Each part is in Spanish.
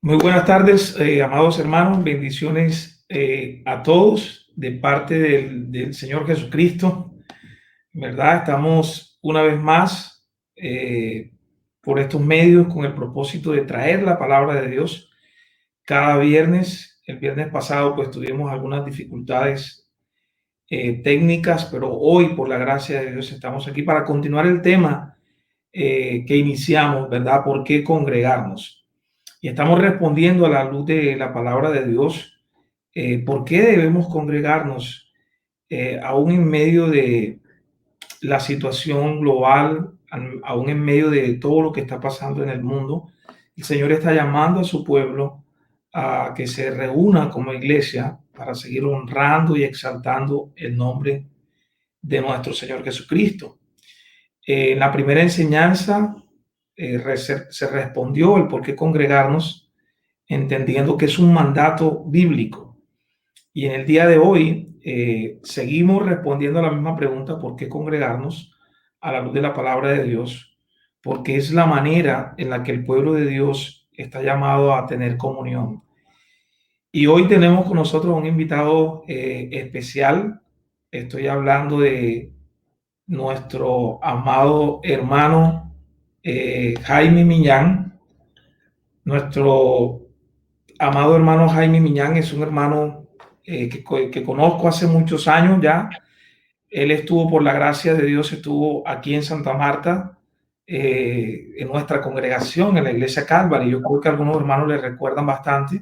Muy buenas tardes, amados hermanos, bendiciones a todos de parte del Señor Jesucristo, ¿verdad? Estamos una vez más por estos medios con el propósito de traer la palabra de Dios cada viernes. El viernes pasado pues tuvimos algunas dificultades técnicas, pero hoy por la gracia de Dios estamos aquí para continuar el tema que iniciamos, ¿verdad? ¿Por qué congregarnos? Y estamos respondiendo a la luz de la palabra de Dios. ¿Por qué debemos congregarnos aún en medio de la situación global, aún en medio de todo lo que está pasando en el mundo? El Señor está llamando a su pueblo a que se reúna como iglesia para seguir honrando y exaltando el nombre de nuestro Señor Jesucristo. En la primera enseñanza se respondió el por qué congregarnos, entendiendo que es un mandato bíblico. Y en el día de hoy seguimos respondiendo a la misma pregunta, ¿por qué congregarnos a la luz de la palabra de Dios? Porque es la manera en la que el pueblo de Dios está llamado a tener comunión. Y hoy tenemos con nosotros un invitado especial. Estoy hablando de nuestro amado hermano Jaime Miñán. Nuestro amado hermano Jaime Miñán es un hermano que conozco hace muchos años ya. Él estuvo, por la gracia de Dios, estuvo aquí en Santa Marta, en nuestra congregación, en la iglesia Calvary. Yo creo que algunos hermanos le recuerdan bastante.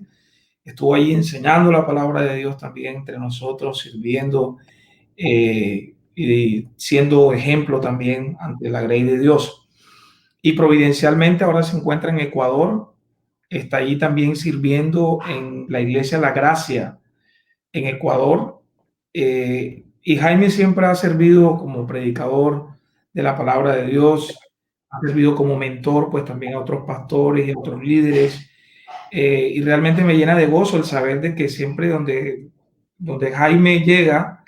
Estuvo ahí enseñando la palabra de Dios también entre nosotros, sirviendo y siendo ejemplo también ante la grey de Dios. Y providencialmente ahora se encuentra en Ecuador, está allí también sirviendo en la iglesia La Gracia en Ecuador. Y Jaime siempre ha servido como predicador de la palabra de Dios, ha servido como mentor pues también a otros pastores y a otros líderes. Y realmente me llena de gozo el saber de que siempre donde Jaime llega,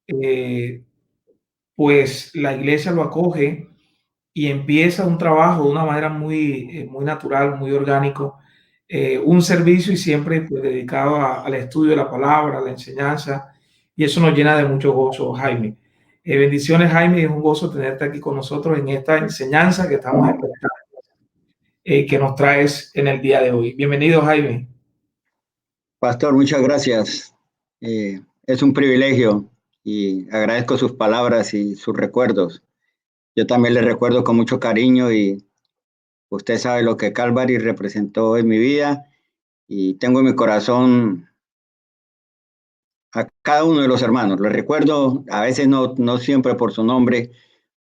eh, pues la iglesia lo acoge y empieza un trabajo de una manera muy natural, muy orgánico, un servicio y siempre pues, dedicado al estudio de la palabra, a la enseñanza, y eso nos llena de mucho gozo, Jaime. Bendiciones, Jaime, es un gozo tenerte aquí con nosotros en esta enseñanza que estamos expectando, que nos traes en el día de hoy. Bienvenido, Jaime. Pastor, muchas gracias. Es un privilegio y agradezco sus palabras y sus recuerdos. Yo también le recuerdo con mucho cariño y usted sabe lo que Calvary representó en mi vida y tengo en mi corazón a cada uno de los hermanos. Les recuerdo, a veces no siempre por su nombre,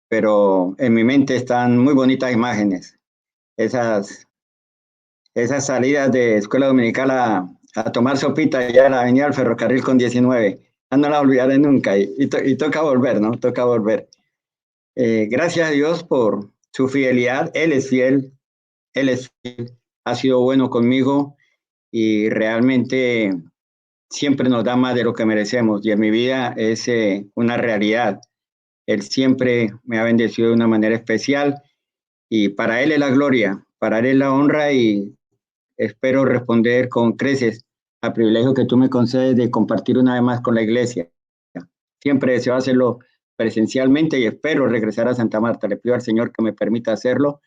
pero en mi mente están muy bonitas imágenes. Esas, esas salidas de escuela dominical a tomar sopita allá en la avenida del ferrocarril con 19. No la olvidaré nunca y toca volver, ¿no? Toca volver. Gracias a Dios por su fidelidad. Él es fiel, ha sido bueno conmigo y realmente siempre nos da más de lo que merecemos y en mi vida es una realidad. Él siempre me ha bendecido de una manera especial y para Él es la gloria, para Él es la honra y espero responder con creces al privilegio que tú me concedes de compartir una vez más con la iglesia. Siempre deseo hacerlo presencialmente y espero regresar a Santa Marta. Le pido al Señor que me permita hacerlo.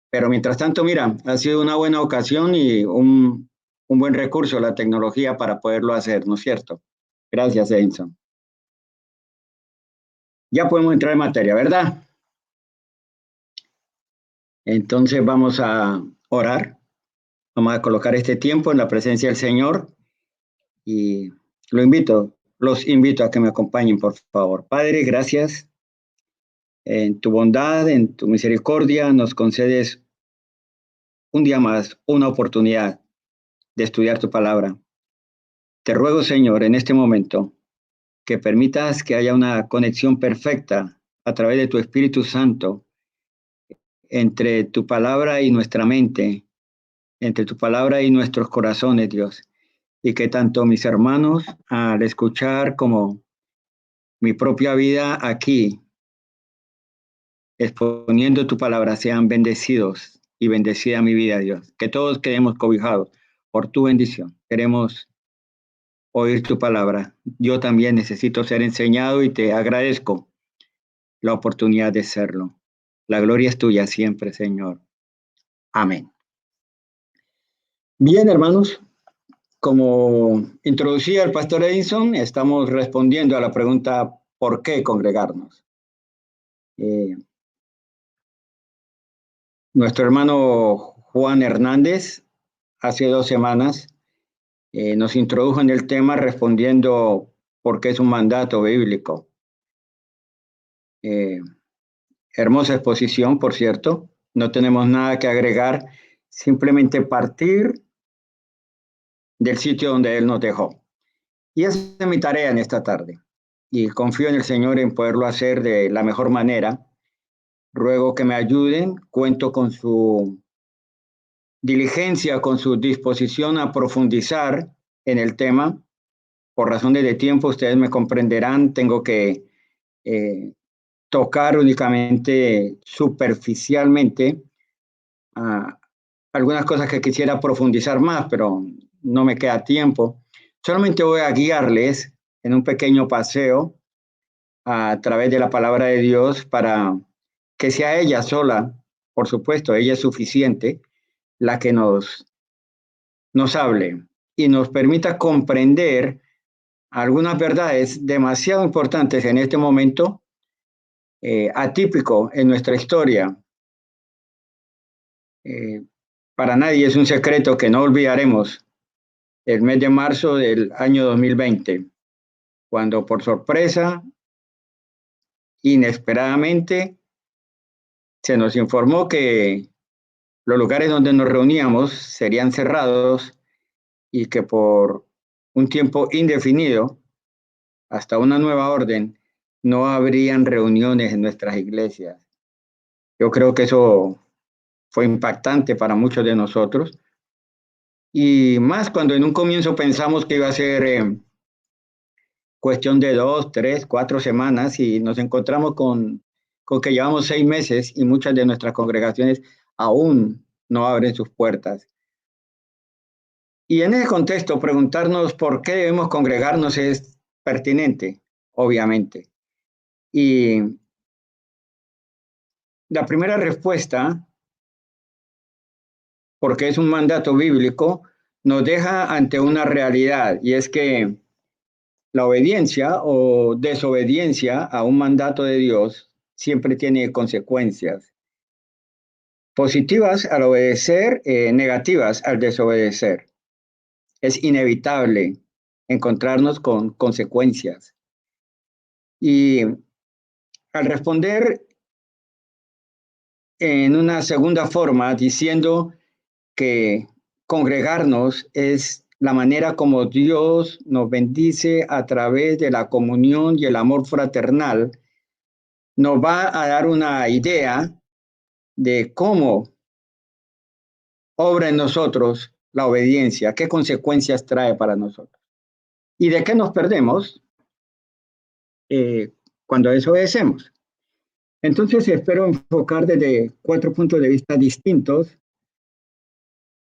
Pero mientras tanto, mira, ha sido una buena ocasión y un buen recurso la tecnología para poderlo hacer, ¿no es cierto? Gracias, Edinson. Ya podemos entrar en materia, ¿verdad? Entonces vamos a orar. Vamos a colocar este tiempo en la presencia del Señor y los invito a que me acompañen, por favor. Padre, gracias. En tu bondad, en tu misericordia, nos concedes un día más, una oportunidad de estudiar tu palabra. Te ruego, Señor, en este momento, que permitas que haya una conexión perfecta a través de tu Espíritu Santo entre tu palabra y nuestra mente, entre tu palabra y nuestros corazones, Dios. Y que tanto mis hermanos, al escuchar como mi propia vida aquí, exponiendo tu palabra, sean bendecidos y bendecida mi vida, Dios. Que todos quedemos cobijados por tu bendición. Queremos oír tu palabra. Yo también necesito ser enseñado y te agradezco la oportunidad de serlo. La gloria es tuya siempre, Señor. Amén. Bien, hermanos, como introducía el pastor Edison, estamos respondiendo a la pregunta ¿por qué congregarnos? Nuestro hermano Juan Hernández hace 2 semanas nos introdujo en el tema respondiendo por qué es un mandato bíblico. Hermosa exposición, por cierto. No tenemos nada que agregar, simplemente partir del sitio donde Él nos dejó. Y esa es mi tarea en esta tarde. Y confío en el Señor en poderlo hacer de la mejor manera. Ruego que me ayuden. Cuento con su diligencia, con su disposición a profundizar en el tema. Por razones de tiempo, ustedes me comprenderán. Tengo que tocar únicamente superficialmente algunas cosas que quisiera profundizar más, pero no me queda tiempo. Solamente voy a guiarles en un pequeño paseo a través de la palabra de Dios para que sea ella sola, por supuesto, ella es suficiente, la que nos hable y nos permita comprender algunas verdades demasiado importantes en este momento atípico en nuestra historia. Para nadie es un secreto que no olvidaremos el mes de marzo del año 2020, cuando por sorpresa, inesperadamente, se nos informó que los lugares donde nos reuníamos serían cerrados y que por un tiempo indefinido, hasta una nueva orden, no habrían reuniones en nuestras iglesias. Yo creo que eso fue impactante para muchos de nosotros. Y más cuando en un comienzo pensamos que iba a ser cuestión de 2, 3, 4 semanas y nos encontramos con que llevamos 6 meses y muchas de nuestras congregaciones aún no abren sus puertas. Y en ese contexto, preguntarnos por qué debemos congregarnos es pertinente, obviamente. Y la primera respuesta, porque es un mandato bíblico, nos deja ante una realidad, y es que la obediencia o desobediencia a un mandato de Dios siempre tiene consecuencias positivas al obedecer, negativas al desobedecer. Es inevitable encontrarnos con consecuencias. Y al responder en una segunda forma, diciendo que congregarnos es la manera como Dios nos bendice a través de la comunión y el amor fraternal, nos va a dar una idea de cómo obra en nosotros la obediencia, qué consecuencias trae para nosotros y de qué nos perdemos cuando desobedecemos. Entonces espero enfocar desde 4 puntos de vista distintos,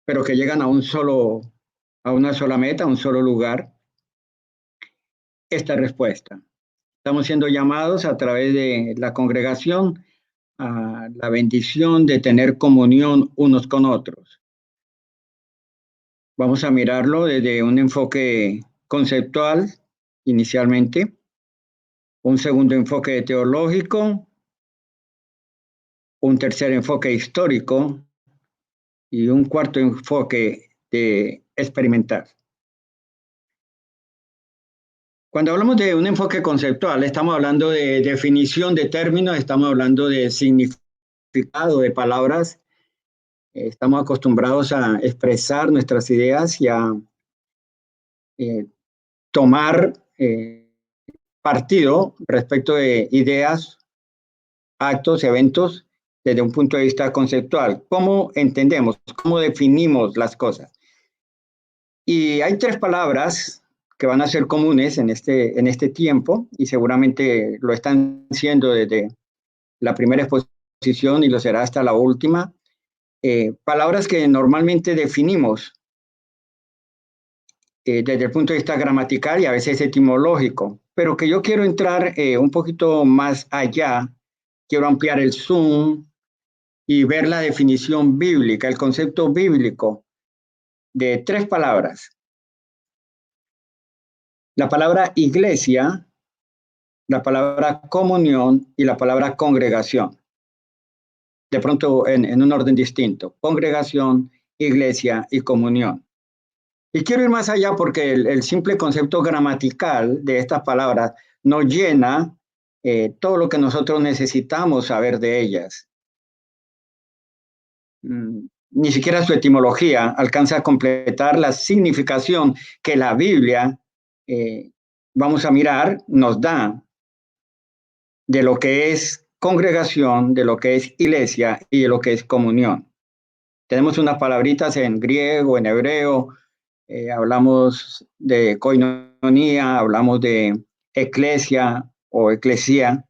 pero que llegan a una sola meta, a un solo lugar, esta respuesta. Estamos siendo llamados a través de la congregación a la bendición de tener comunión unos con otros. Vamos a mirarlo desde un enfoque conceptual inicialmente, un segundo enfoque teológico, un tercer enfoque histórico y un cuarto enfoque de experimentar. Cuando hablamos de un enfoque conceptual, estamos hablando de definición de términos, estamos hablando de significado de palabras, estamos acostumbrados a expresar nuestras ideas y a tomar partido respecto de ideas, actos, eventos, desde un punto de vista conceptual. ¿Cómo entendemos? ¿Cómo definimos las cosas? Y hay 3 palabras que van a ser comunes en este tiempo y seguramente lo están siendo desde la primera exposición y lo será hasta la última. palabras que normalmente definimos desde el punto de vista gramatical y a veces etimológico, pero que yo quiero entrar un poquito más allá, quiero ampliar el zoom y ver la definición bíblica, el concepto bíblico de tres palabras. La palabra iglesia, la palabra comunión y la palabra congregación. De pronto en un orden distinto. Congregación, iglesia y comunión. Y quiero ir más allá porque el simple concepto gramatical de estas palabras nos llena todo lo que nosotros necesitamos saber de ellas. Ni siquiera su etimología alcanza a completar la significación que la Biblia, vamos a mirar, nos da de lo que es congregación, de lo que es iglesia y de lo que es comunión. Tenemos unas palabritas en griego, en hebreo, hablamos de koinonía, hablamos de eclesia o eclesia.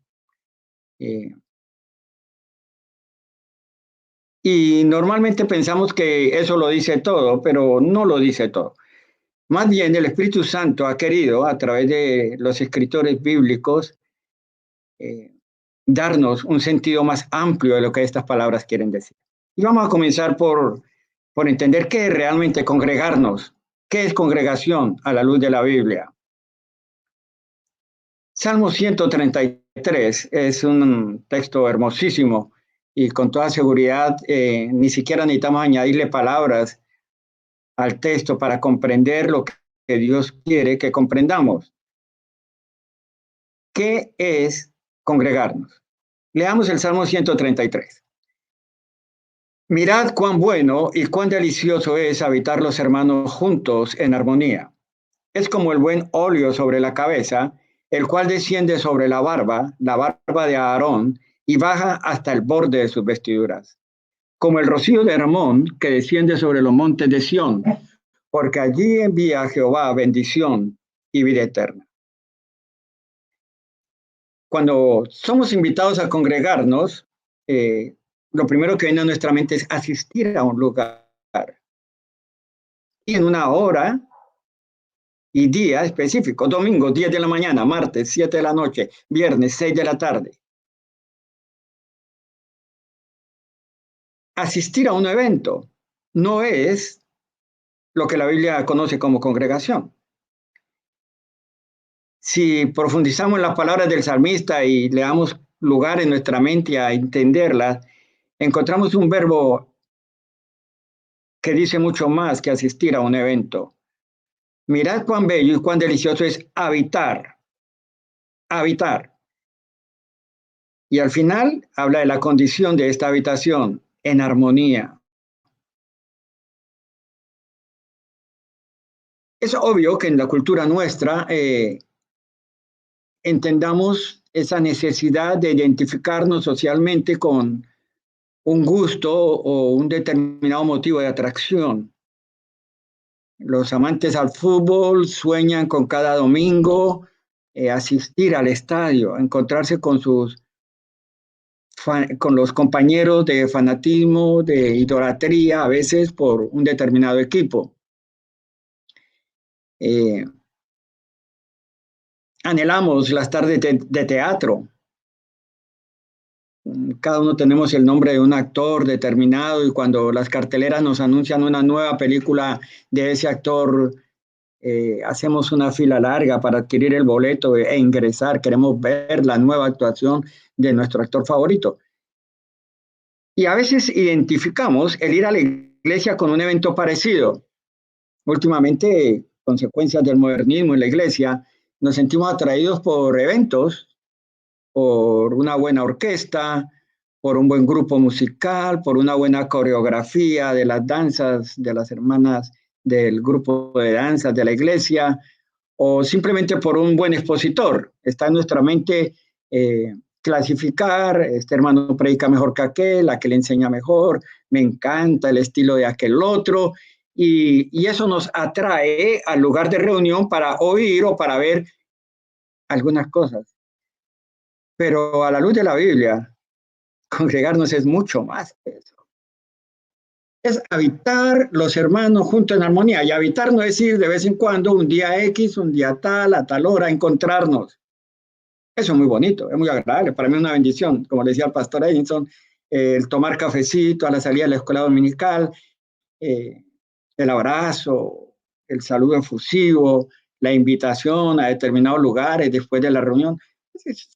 Y normalmente pensamos que eso lo dice todo, pero no lo dice todo. Más bien, el Espíritu Santo ha querido, a través de los escritores bíblicos, darnos un sentido más amplio de lo que estas palabras quieren decir. Y vamos a comenzar por entender qué es realmente congregarnos, qué es congregación a la luz de la Biblia. Salmo 133 es un texto hermosísimo y con toda seguridad ni siquiera necesitamos añadirle palabras al texto para comprender lo que Dios quiere que comprendamos. ¿Qué es congregarnos? Leamos el Salmo 133. Mirad cuán bueno y cuán delicioso es habitar los hermanos juntos en armonía. Es como el buen óleo sobre la cabeza, el cual desciende sobre la barba de Aarón, y baja hasta el borde de sus vestiduras. Como el rocío de Hermón que desciende sobre los montes de Sión, porque allí envía a Jehová bendición y vida eterna. Cuando somos invitados a congregarnos, lo primero que viene a nuestra mente es asistir a un lugar. Y en una hora y día específico, domingo 10 de la mañana, martes 7 de la noche, viernes 6 de la tarde. Asistir a un evento no es lo que la Biblia conoce como congregación. Si profundizamos en las palabras del salmista y le damos lugar en nuestra mente a entenderlas, encontramos un verbo que dice mucho más que asistir a un evento. Mirad cuán bello y cuán delicioso es habitar, habitar. Y al final habla de la condición de esta habitación en armonía. Es obvio que en la cultura nuestra entendamos esa necesidad de identificarnos socialmente con un gusto o un determinado motivo de atracción. Los amantes al fútbol sueñan con cada domingo asistir al estadio, encontrarse con los compañeros de fanatismo, de idolatría, a veces por un determinado equipo. Anhelamos las tardes de teatro. Cada uno tenemos el nombre de un actor determinado y cuando las carteleras nos anuncian una nueva película de ese actor, hacemos una fila larga para adquirir el boleto e ingresar. Queremos ver la nueva actuación de nuestro actor favorito. Y a veces identificamos el ir a la iglesia con un evento parecido. Últimamente, consecuencias del modernismo en la iglesia, nos sentimos atraídos por eventos, por una buena orquesta, por un buen grupo musical, por una buena coreografía de las danzas de las hermanas del grupo de danzas de la iglesia, o simplemente por un buen expositor. Está en nuestra mente clasificar, este hermano predica mejor que aquel enseña mejor, me encanta el estilo de aquel otro, y eso nos atrae al lugar de reunión para oír o para ver algunas cosas. Pero a la luz de la Biblia, congregarnos es mucho más que eso. es habitar los hermanos juntos en armonía. Y habitar no es ir de vez en cuando, un día X, un día tal, a tal hora, encontrarnos. Eso es muy bonito, es muy agradable. Para mí es una bendición, como le decía el pastor Edinson, el tomar cafecito a la salida de la escuela dominical, eh, el abrazo, el saludo efusivo, la invitación a determinados lugares después de la reunión.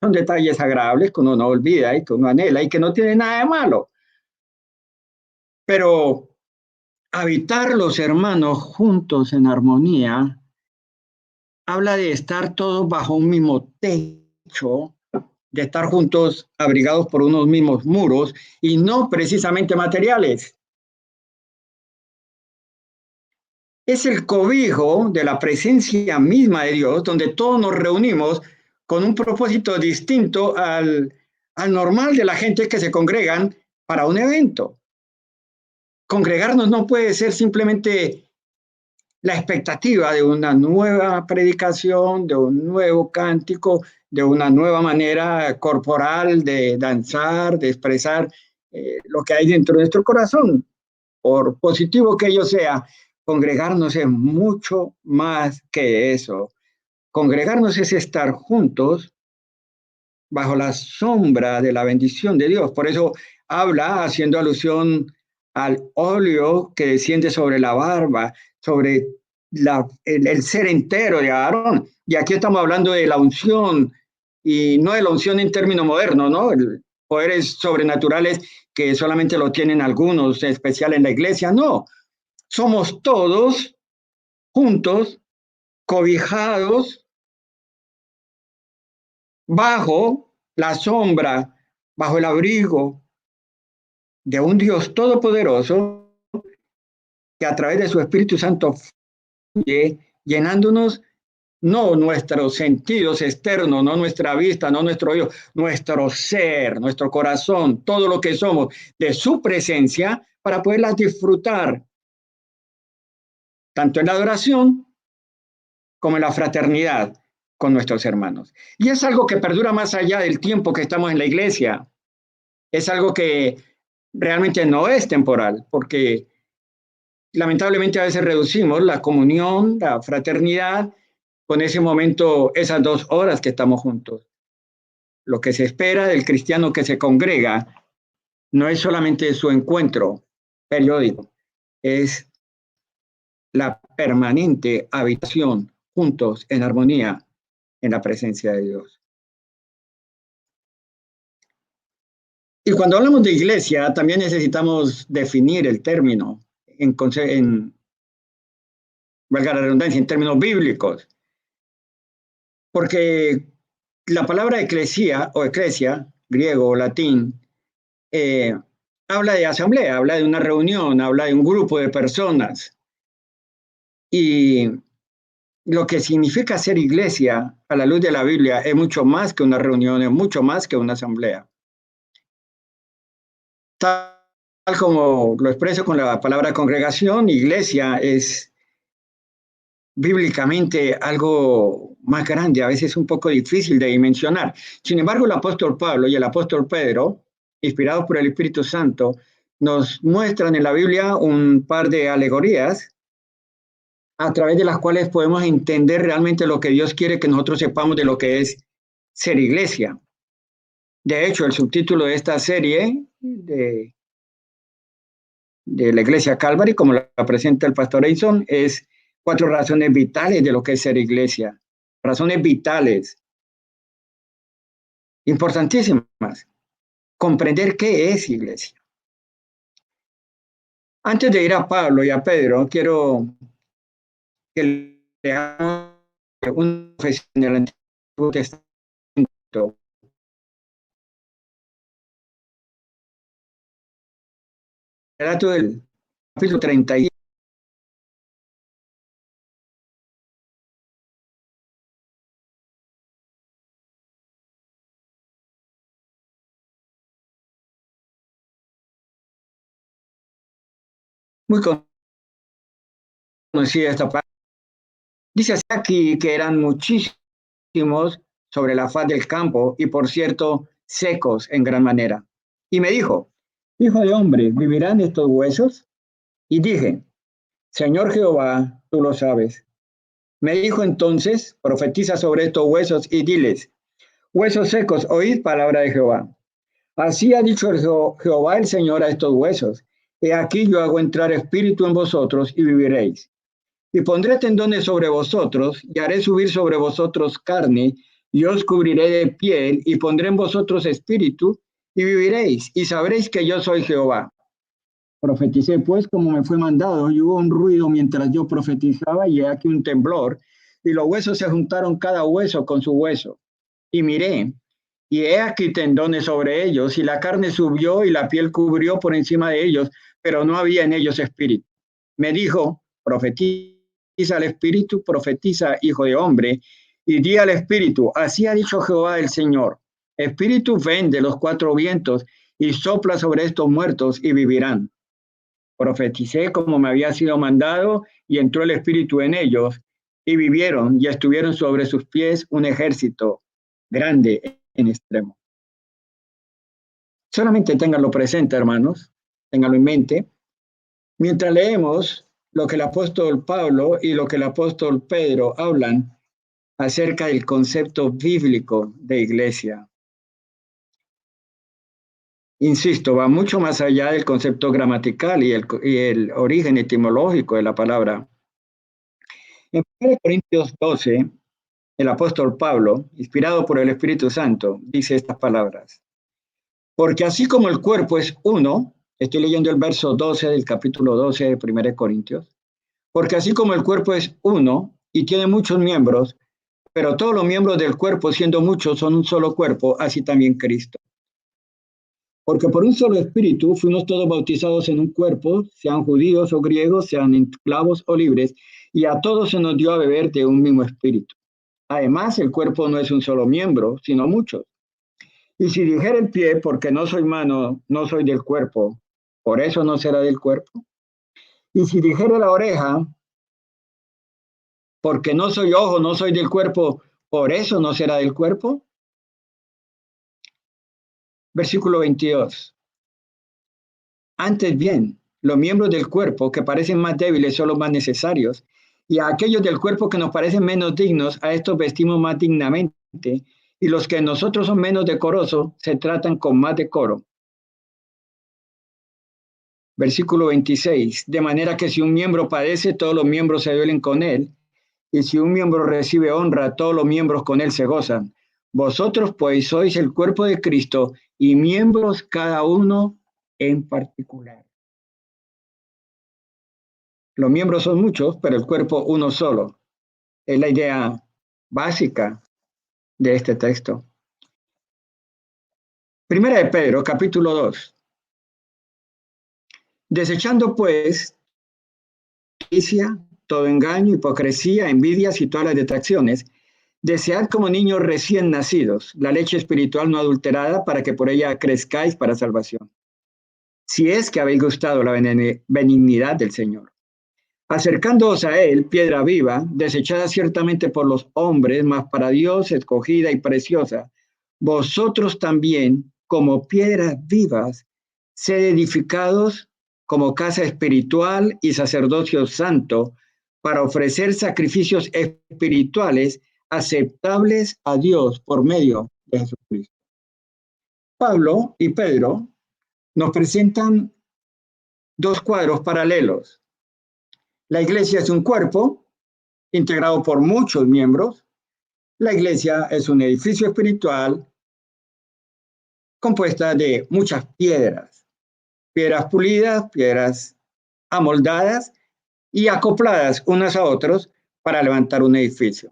Son detalles agradables que uno no olvida y que uno anhela y que no tiene nada de malo. Pero habitar los hermanos juntos en armonía habla de estar todos bajo un mismo techo, de estar juntos abrigados por unos mismos muros y no precisamente materiales. Es el cobijo de la presencia misma de Dios, donde todos nos reunimos con un propósito distinto al normal de la gente que se congregan para un evento. Congregarnos no puede ser simplemente la expectativa de una nueva predicación, de un nuevo cántico, de una nueva manera corporal de danzar, de expresar lo que hay dentro de nuestro corazón. Por positivo que ello sea, congregarnos es mucho más que eso. Congregarnos es estar juntos bajo la sombra de la bendición de Dios. Por eso habla haciendo alusión al óleo que desciende sobre la barba, sobre el ser entero de Aarón. Y aquí estamos hablando de la unción, y no de la unción en términos modernos, ¿no? Poderes sobrenaturales que solamente lo tienen algunos, en especial en la iglesia, no. Somos todos juntos, cobijados, bajo la sombra, bajo el abrigo de un Dios todopoderoso que a través de su Espíritu Santo fluye, llenándonos no nuestros sentidos externos, no nuestra vista, no nuestro oído, nuestro ser, nuestro corazón, todo lo que somos de su presencia para poderlas disfrutar tanto en la adoración como en la fraternidad con nuestros hermanos. Y es algo que perdura más allá del tiempo que estamos en la iglesia. Es algo que realmente no es temporal, porque lamentablemente a veces reducimos la comunión, la fraternidad, con ese momento, esas 2 horas que estamos juntos. Lo que se espera del cristiano que se congrega no es solamente su encuentro periódico, es la permanente habitación juntos en armonía en la presencia de Dios. Y cuando hablamos de iglesia, también necesitamos definir el término valga la redundancia, en términos bíblicos, porque la palabra eclesia o eclesia, griego o latín, eh, habla de asamblea, habla de una reunión, habla de un grupo de personas. Y lo que significa ser iglesia a la luz de la Biblia es mucho más que una reunión, es mucho más que una asamblea. Tal como lo expreso con la palabra congregación, iglesia es bíblicamente algo más grande, a veces un poco difícil de dimensionar. Sin embargo, el apóstol Pablo y el apóstol Pedro, inspirados por el Espíritu Santo, nos muestran en la Biblia un par de alegorías a través de las cuales podemos entender realmente lo que Dios quiere que nosotros sepamos de lo que es ser iglesia. De hecho, el subtítulo de esta serie de la Iglesia Calvary, como la presenta el pastor Edson, es 4 razones vitales de lo que es ser iglesia. Razones vitales, importantísimas. Comprender qué es iglesia. Antes de ir a Pablo y a Pedro, quiero que leamos una confesión del Antiguo Testamento. El relato del capítulo 30. Muy conocida esta parte. Dice aquí que eran muchísimos sobre la faz del campo y, por cierto, secos en gran manera. Y me dijo, hijo de hombre, ¿vivirán estos huesos? Y dije, Señor Jehová, tú lo sabes. Me dijo entonces, profetiza sobre estos huesos y diles, huesos secos, oíd palabra de Jehová. Así ha dicho Jehová el Señor a estos huesos. He aquí yo hago entrar espíritu en vosotros y viviréis. Y pondré tendones sobre vosotros y haré subir sobre vosotros carne y os cubriré de piel y pondré en vosotros espíritu y viviréis y sabréis que yo soy Jehová. Profeticé pues como me fue mandado y hubo un ruido mientras yo profetizaba y he aquí un temblor y los huesos se juntaron cada hueso con su hueso. Y miré y he aquí tendones sobre ellos y la carne subió y la piel cubrió por encima de ellos, pero no había en ellos espíritu. Me dijo, profetiza al espíritu, profetiza hijo de hombre y di al espíritu, así ha dicho Jehová el Señor. Espíritu ven de los cuatro vientos y sopla sobre estos muertos y vivirán. Profeticé como me había sido mandado y entró el espíritu en ellos y vivieron y estuvieron sobre sus pies un ejército grande en extremo. Solamente ténganlo presente, hermanos, ténganlo en mente. Mientras leemos lo que el apóstol Pablo y lo que el apóstol Pedro hablan acerca del concepto bíblico de iglesia. Insisto, va mucho más allá del concepto gramatical y el origen etimológico de la palabra. En 1 Corintios 12, el apóstol Pablo, inspirado por el Espíritu Santo, dice estas palabras. Porque así como el cuerpo es uno, estoy leyendo el verso 12 del capítulo 12 de 1 Corintios, porque así como el cuerpo es uno y tiene muchos miembros, pero todos los miembros del cuerpo, siendo muchos, son un solo cuerpo, así también Cristo. Porque por un solo espíritu fuimos todos bautizados en un cuerpo, sean judíos o griegos, sean esclavos o libres, y a todos se nos dio a beber de un mismo espíritu. Además, el cuerpo no es un solo miembro, sino muchos. Y si dijera el pie, porque no soy mano, no soy del cuerpo, por eso no será del cuerpo. Y si dijera la oreja, porque no soy ojo, no soy del cuerpo, por eso no será del cuerpo. Versículo 22. Antes bien, los miembros del cuerpo que parecen más débiles son los más necesarios, y a aquellos del cuerpo que nos parecen menos dignos, a estos vestimos más dignamente, y los que en nosotros son menos decorosos se tratan con más decoro. Versículo 26. De manera que si un miembro padece, todos los miembros se duelen con él, y si un miembro recibe honra, todos los miembros con él se gozan. Vosotros pues sois el cuerpo de Cristo y miembros cada uno en particular. Los miembros son muchos, pero el cuerpo uno solo. Es la idea básica de este texto. Primera de Pedro, capítulo 2. Desechando pues todo engaño, hipocresía, envidias y todas las detracciones, desead como niños recién nacidos la leche espiritual no adulterada para que por ella crezcáis para salvación. Si es que habéis gustado la benignidad del Señor. Acercándoos a él, piedra viva, desechada ciertamente por los hombres, mas para Dios escogida y preciosa, vosotros también, como piedras vivas, sed edificados como casa espiritual y sacerdocio santo, para ofrecer sacrificios espirituales aceptables a Dios por medio de Jesucristo. Pablo y Pedro nos presentan dos cuadros paralelos. La iglesia es un cuerpo integrado por muchos miembros. La iglesia es un edificio espiritual compuesta de muchas piedras, piedras pulidas, piedras amoldadas y acopladas unas a otras para levantar un edificio.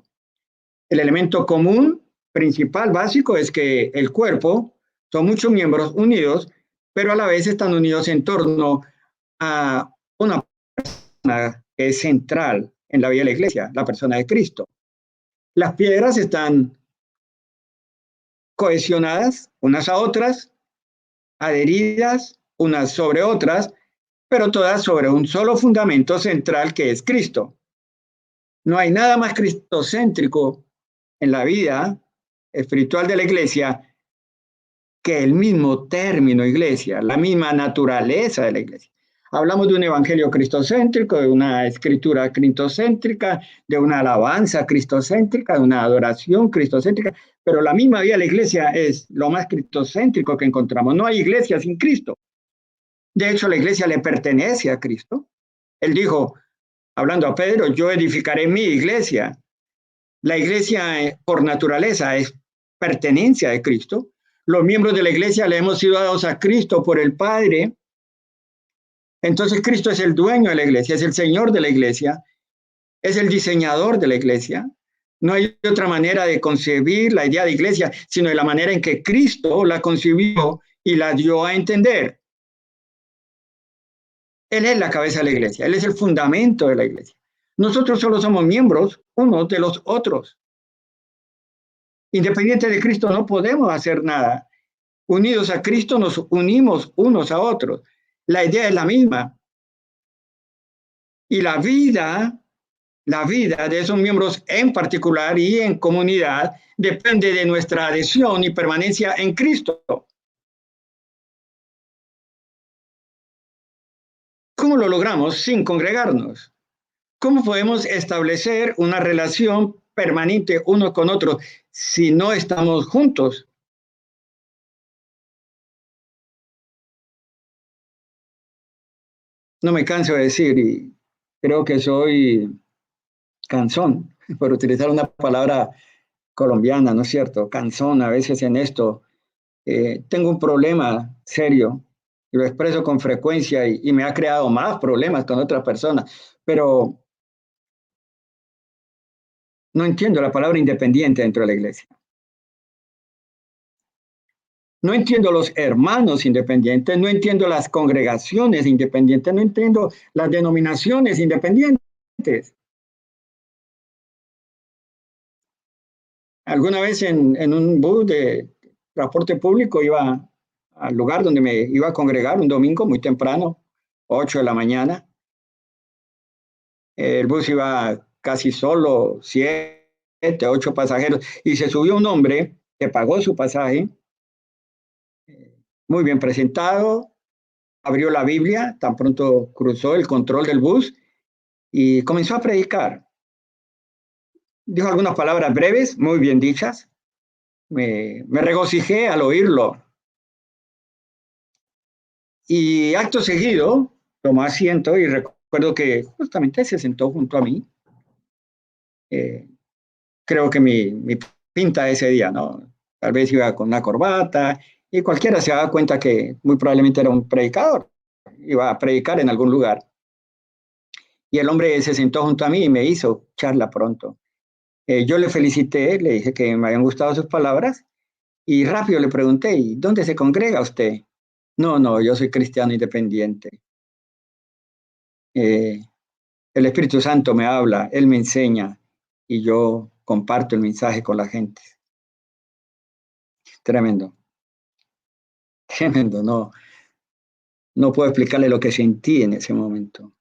El elemento común, principal, básico, es que el cuerpo son muchos miembros unidos, pero a la vez están unidos en torno a una persona que es central en la vida de la iglesia, la persona de Cristo. Las piedras están cohesionadas unas a otras, adheridas unas sobre otras, pero todas sobre un solo fundamento central que es Cristo. No hay nada más cristocéntrico en la vida espiritual de la iglesia que el mismo término iglesia, la misma naturaleza de la iglesia. Hablamos de un evangelio cristocéntrico, de una escritura cristocéntrica, de una alabanza cristocéntrica, de una adoración cristocéntrica, pero la misma vida de la iglesia es lo más cristocéntrico que encontramos. No hay iglesia sin Cristo. De hecho, la iglesia le pertenece a Cristo. Él dijo, hablando a Pedro, yo edificaré mi iglesia. La iglesia por naturaleza es pertenencia de Cristo. Los miembros de la iglesia le hemos sido dados a Cristo por el Padre. Entonces Cristo es el dueño de la iglesia, es el Señor de la iglesia, es el diseñador de la iglesia. No hay otra manera de concebir la idea de iglesia, sino de la manera en que Cristo la concibió y la dio a entender. Él es la cabeza de la iglesia, Él es el fundamento de la iglesia. Nosotros solo somos miembros unos de los otros. Independiente de Cristo no podemos hacer nada. Unidos a Cristo nos unimos unos a otros. La idea es la misma. Y la vida de esos miembros en particular y en comunidad depende de nuestra adhesión y permanencia en Cristo. ¿Cómo lo logramos sin congregarnos? ¿Cómo podemos establecer una relación permanente uno con otro si no estamos juntos? No me canso de decir, y creo que soy cansón, por utilizar una palabra colombiana, ¿no es cierto? Cansón a veces en esto. Tengo un problema serio, y lo expreso con frecuencia y me ha creado más problemas con otras personas, pero no entiendo la palabra independiente dentro de la iglesia. No entiendo los hermanos independientes, no entiendo las congregaciones independientes, no entiendo las denominaciones independientes. Alguna vez en un bus de transporte público iba al lugar donde me iba a congregar un domingo muy temprano, 8 de la mañana. El bus iba casi solo, 7, 8 pasajeros, y se subió un hombre que pagó su pasaje, muy bien presentado, abrió la Biblia, tan pronto cruzó el control del bus y comenzó a predicar. Dijo algunas palabras breves, muy bien dichas. Me regocijé al oírlo. Y acto seguido tomó asiento y recuerdo que justamente se sentó junto a mí. Eh, Creo que mi pinta ese día, ¿no? Tal vez iba con una corbata y cualquiera se daba cuenta que muy probablemente era un predicador. Iba a predicar en algún lugar. Y el hombre se sentó junto a mí y me hizo charla pronto. Yo le felicité, le dije que me habían gustado sus palabras y rápido le pregunté, ¿y dónde se congrega usted? No, no, yo soy cristiano independiente. Eh, el Espíritu Santo me habla, Él me enseña y yo comparto el mensaje con la gente. Tremendo, tremendo, no, no puedo explicarle lo que sentí en ese momento.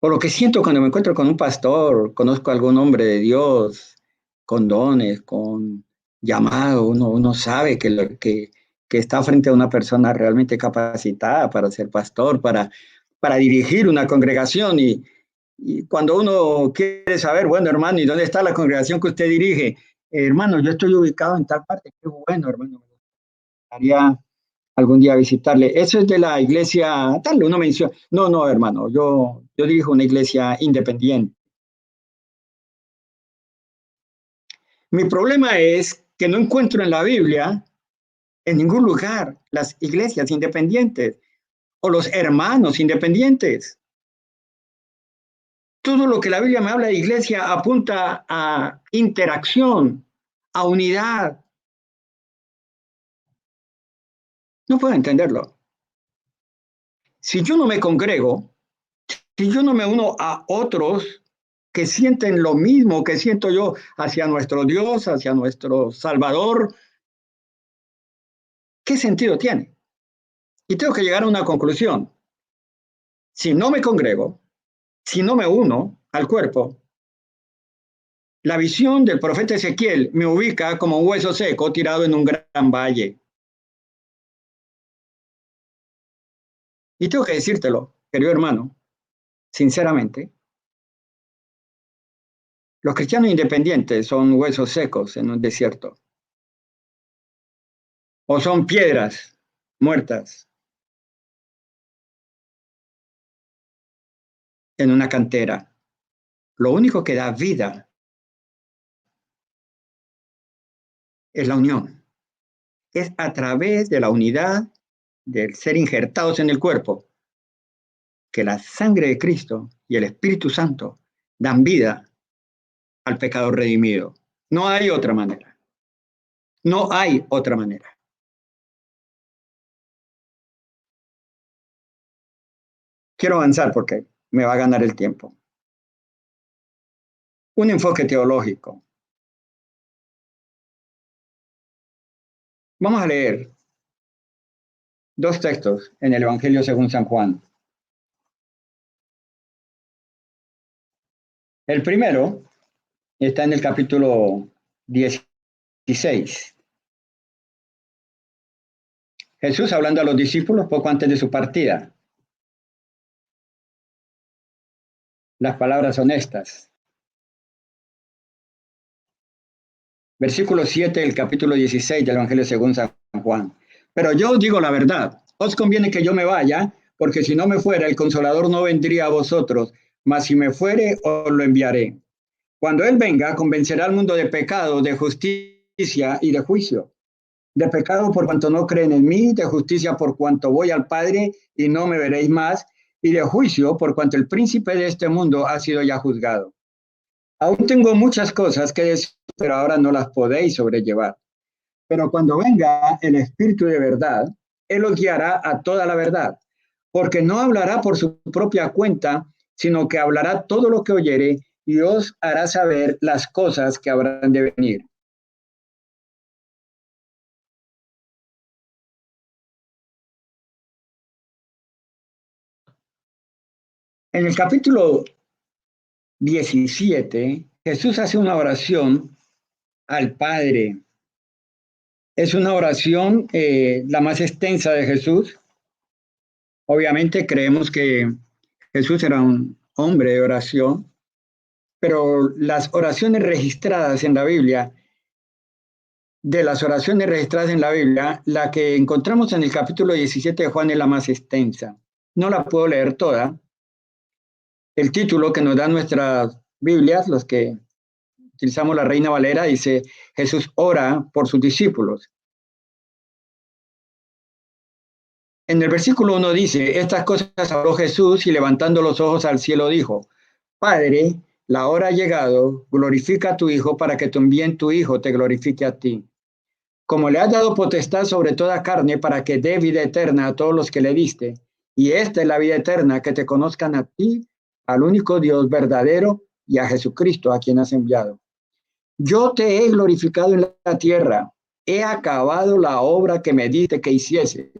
O lo que siento cuando me encuentro con un pastor, conozco a algún hombre de Dios, con dones, con llamado, uno sabe que está frente a una persona realmente capacitada para ser pastor, para dirigir una congregación. Y cuando uno quiere saber, bueno, hermano, ¿y dónde está la congregación que usted dirige? Hermano, yo estoy ubicado en tal parte. Qué bueno, hermano. Me gustaría algún día visitarle. Eso es de la iglesia, tal, uno menciona. No, no, hermano, yo dirijo una iglesia independiente. Mi problema es que no encuentro en la Biblia, en ningún lugar, las iglesias independientes o los hermanos independientes. Todo lo que la Biblia me habla de iglesia apunta a interacción, a unidad. No puedo entenderlo. Si yo no me congrego, si yo no me uno a otros que sienten lo mismo que siento yo hacia nuestro Dios, hacia nuestro Salvador, ¿qué sentido tiene? Y tengo que llegar a una conclusión. Si no me congrego, si no me uno al cuerpo, la visión del profeta Ezequiel me ubica como un hueso seco tirado en un gran valle. Y tengo que decírtelo, querido hermano, sinceramente, los cristianos independientes son huesos secos en un desierto, o son piedras muertas en una cantera. Lo único que da vida es la unión. Es a través de la unidad del ser injertados en el cuerpo que la sangre de Cristo y el Espíritu Santo dan vida al pecado redimido. No hay otra manera. No hay otra manera. Quiero avanzar porque me va a ganar el tiempo. Un enfoque teológico. Vamos a leer dos textos en el Evangelio según San Juan. El primero está en el capítulo 16. Jesús hablando a los discípulos poco antes de su partida. Las palabras son estas. Versículo 7 del capítulo 16 del Evangelio según San Juan. Pero yo os digo la verdad, os conviene que yo me vaya, porque si no me fuera, el Consolador no vendría a vosotros, mas si me fuere, os lo enviaré. Cuando Él venga, convencerá al mundo de pecado, de justicia y de juicio. De pecado por cuanto no creen en mí, de justicia por cuanto voy al Padre y no me veréis más, y de juicio por cuanto el príncipe de este mundo ha sido ya juzgado. Aún tengo muchas cosas que decir, pero ahora no las podéis sobrellevar. Pero cuando venga el Espíritu de verdad, Él os guiará a toda la verdad, porque no hablará por su propia cuenta, sino que hablará todo lo que oyere y os hará saber las cosas que habrán de venir. En el capítulo 17, Jesús hace una oración al Padre. Es una oración la más extensa de Jesús. Obviamente creemos que Jesús era un hombre de oración, pero las oraciones registradas en la Biblia, de las oraciones registradas en la Biblia, la que encontramos en el capítulo 17 de Juan es la más extensa. No la puedo leer toda. El título que nos dan nuestras Biblias, los que utilizamos la Reina Valera, dice: Jesús ora por sus discípulos. En el versículo 1 dice: estas cosas habló Jesús y levantando los ojos al cielo dijo: Padre, la hora ha llegado, glorifica a tu Hijo para que también tu Hijo te glorifique a ti. Como le has dado potestad sobre toda carne para que dé vida eterna a todos los que le diste. Y esta es la vida eterna, que te conozcan a ti, al único Dios verdadero, y a Jesucristo, a quien has enviado. Yo te he glorificado en la tierra, he acabado la obra que me diste que hiciese.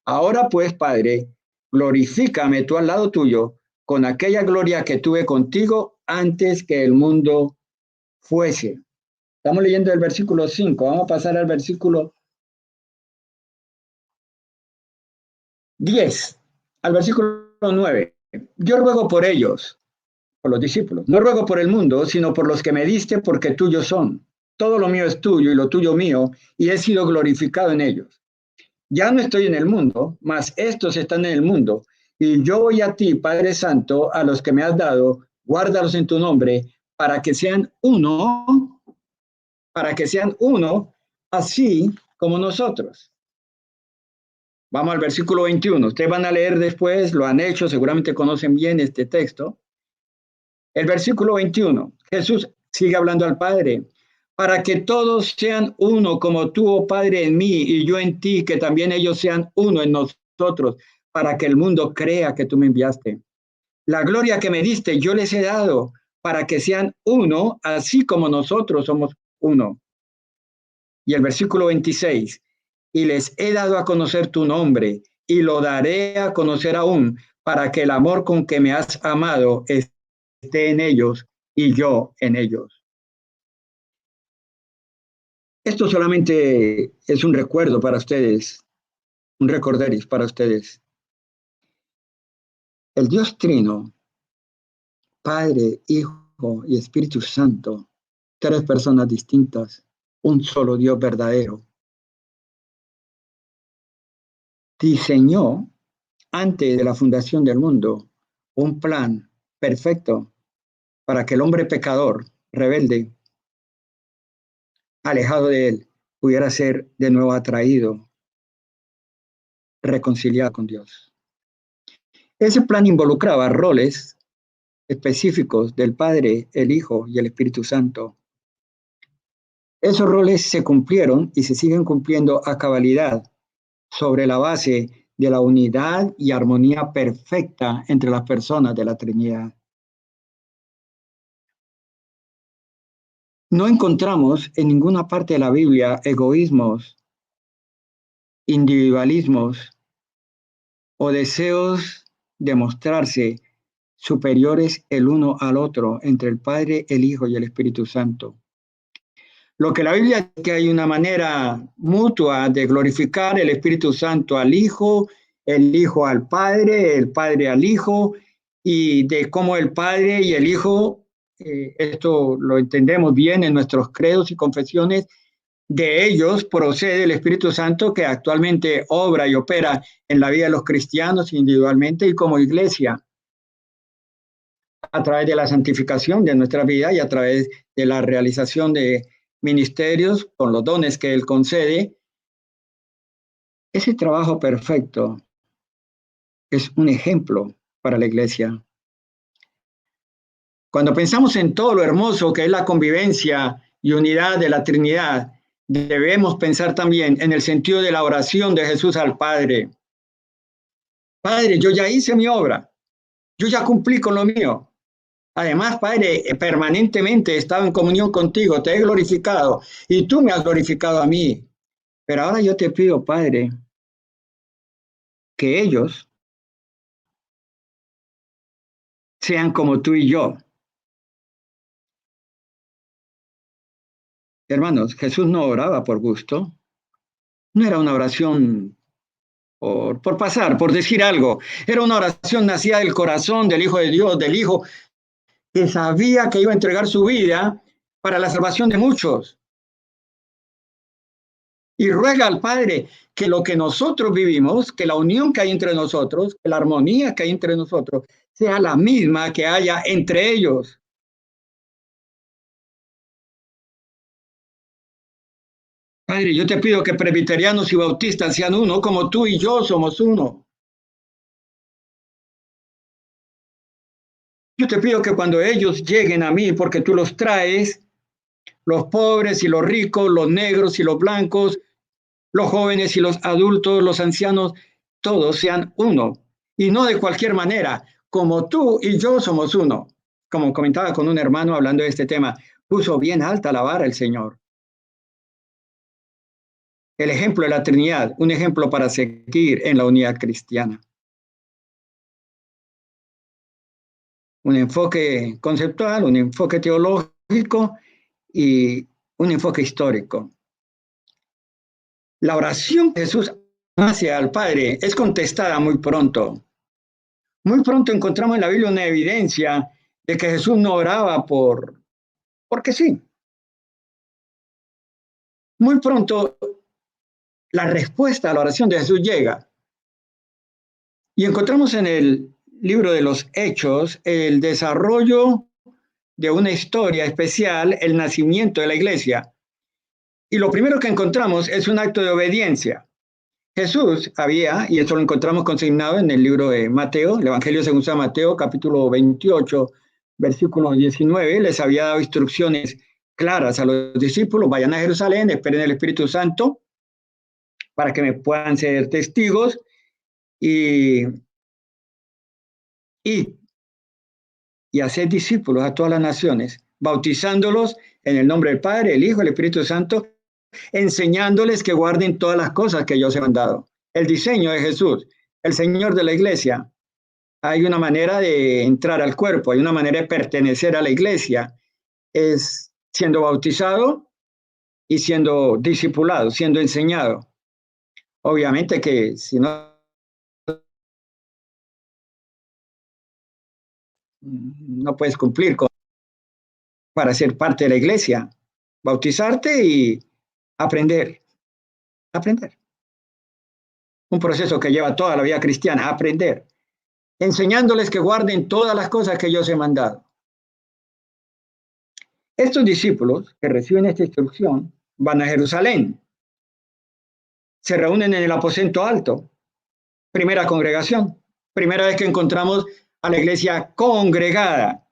Ahora pues, Padre, glorifícame tú al lado tuyo con aquella gloria que tuve contigo antes que el mundo fuese. Estamos leyendo el versículo 5. Vamos a pasar al versículo 10, al versículo 9. Yo ruego por ellos, por los discípulos. No ruego por el mundo, sino por los que me diste, porque tuyos son. Todo lo mío es tuyo y lo tuyo mío, y he sido glorificado en ellos. Ya no estoy en el mundo, mas estos están en el mundo. Y yo voy a ti, Padre Santo, a los que me has dado, guárdalos en tu nombre, para que sean uno, así como nosotros. Vamos al versículo 21. Ustedes van a leer después, lo han hecho, seguramente conocen bien este texto. El versículo 21. Jesús sigue hablando al Padre. Para que todos sean uno, como tú, oh Padre, en mí y yo en ti, que también ellos sean uno en nosotros, para que el mundo crea que tú me enviaste. La gloria que me diste, yo les he dado, para que sean uno, así como nosotros somos uno. Y el versículo 26. Y les he dado a conocer tu nombre, y lo daré a conocer aún, para que el amor con que me has amado esté en ellos y yo en ellos. Esto solamente es un recuerdo para ustedes, un recorderis para ustedes. El Dios Trino, Padre, Hijo y Espíritu Santo, tres personas distintas, un solo Dios verdadero, diseñó antes de la fundación del mundo un plan perfecto para que el hombre pecador, rebelde, alejado de él, pudiera ser de nuevo atraído, reconciliado con Dios. Ese plan involucraba roles específicos del Padre, el Hijo y el Espíritu Santo. Esos roles se cumplieron y se siguen cumpliendo a cabalidad sobre la base de la unidad y armonía perfecta entre las personas de la Trinidad. No encontramos en ninguna parte de la Biblia egoísmos, individualismos o deseos de mostrarse superiores el uno al otro entre el Padre, el Hijo y el Espíritu Santo. Lo que la Biblia dice es que hay una manera mutua de glorificar el Espíritu Santo al Hijo, el Hijo al Padre, el Padre al Hijo, y de cómo el Padre y el Hijo, esto lo entendemos bien en nuestros credos y confesiones, de ellos procede el Espíritu Santo que actualmente obra y opera en la vida de los cristianos individualmente y como iglesia, a través de la santificación de nuestra vida y a través de la realización de ministerios con los dones que Él concede. Ese trabajo perfecto es un ejemplo para la iglesia. Cuando pensamos en todo lo hermoso que es la convivencia y unidad de la Trinidad, debemos pensar también en el sentido de la oración de Jesús al Padre. Padre, yo ya hice mi obra, yo ya cumplí con lo mío. Además, Padre, permanentemente he estado en comunión contigo, te he glorificado y tú me has glorificado a mí. Pero ahora yo te pido, Padre, que ellos sean como tú y yo. Hermanos, Jesús no oraba por gusto, no era una oración por pasar, por decir algo, era una oración nacida del corazón del Hijo de Dios, del Hijo que sabía que iba a entregar su vida para la salvación de muchos. Y ruega al Padre que lo que nosotros vivimos, que la unión que hay entre nosotros, que la armonía que hay entre nosotros, sea la misma que haya entre ellos. Padre, yo te pido que presbiterianos y bautistas sean uno, como tú y yo somos uno. Yo te pido que cuando ellos lleguen a mí, porque tú los traes, los pobres y los ricos, los negros y los blancos, los jóvenes y los adultos, los ancianos, todos sean uno. Y no de cualquier manera, como tú y yo somos uno. Como comentaba con un hermano hablando de este tema, puso bien alta la vara el Señor. El ejemplo de la Trinidad, un ejemplo para seguir en la unidad cristiana. Un enfoque conceptual, un enfoque teológico y un enfoque histórico. La oración que Jesús hacia al Padre es contestada muy pronto. Muy pronto encontramos en la Biblia una evidencia de que Jesús no oraba porque sí. Muy pronto la respuesta a la oración de Jesús llega. Y encontramos en el libro de los Hechos el desarrollo de una historia especial, el nacimiento de la iglesia. Y lo primero que encontramos es un acto de obediencia. Jesús había, y esto lo encontramos consignado en el libro de Mateo, el Evangelio según San Mateo, capítulo 28, versículo 19, les había dado instrucciones claras a los discípulos: vayan a Jerusalén, esperen el Espíritu Santo para que me puedan ser testigos y, y, y hacer discípulos a todas las naciones, bautizándolos en el nombre del Padre, el Hijo, el Espíritu Santo, enseñándoles que guarden todas las cosas que yo os he mandado. El diseño de Jesús, el Señor de la iglesia. Hay una manera de entrar al cuerpo, hay una manera de pertenecer a la iglesia, es siendo bautizado y siendo discipulado, siendo enseñado. Obviamente que si no no puedes cumplir para ser parte de la iglesia. Bautizarte y aprender. Aprender. Un proceso que lleva toda la vida cristiana, aprender. Enseñándoles que guarden todas las cosas que yo os he mandado. Estos discípulos que reciben esta instrucción van a Jerusalén. Se reúnen en el aposento alto. Primera congregación. Primera vez que encontramos a la iglesia congregada.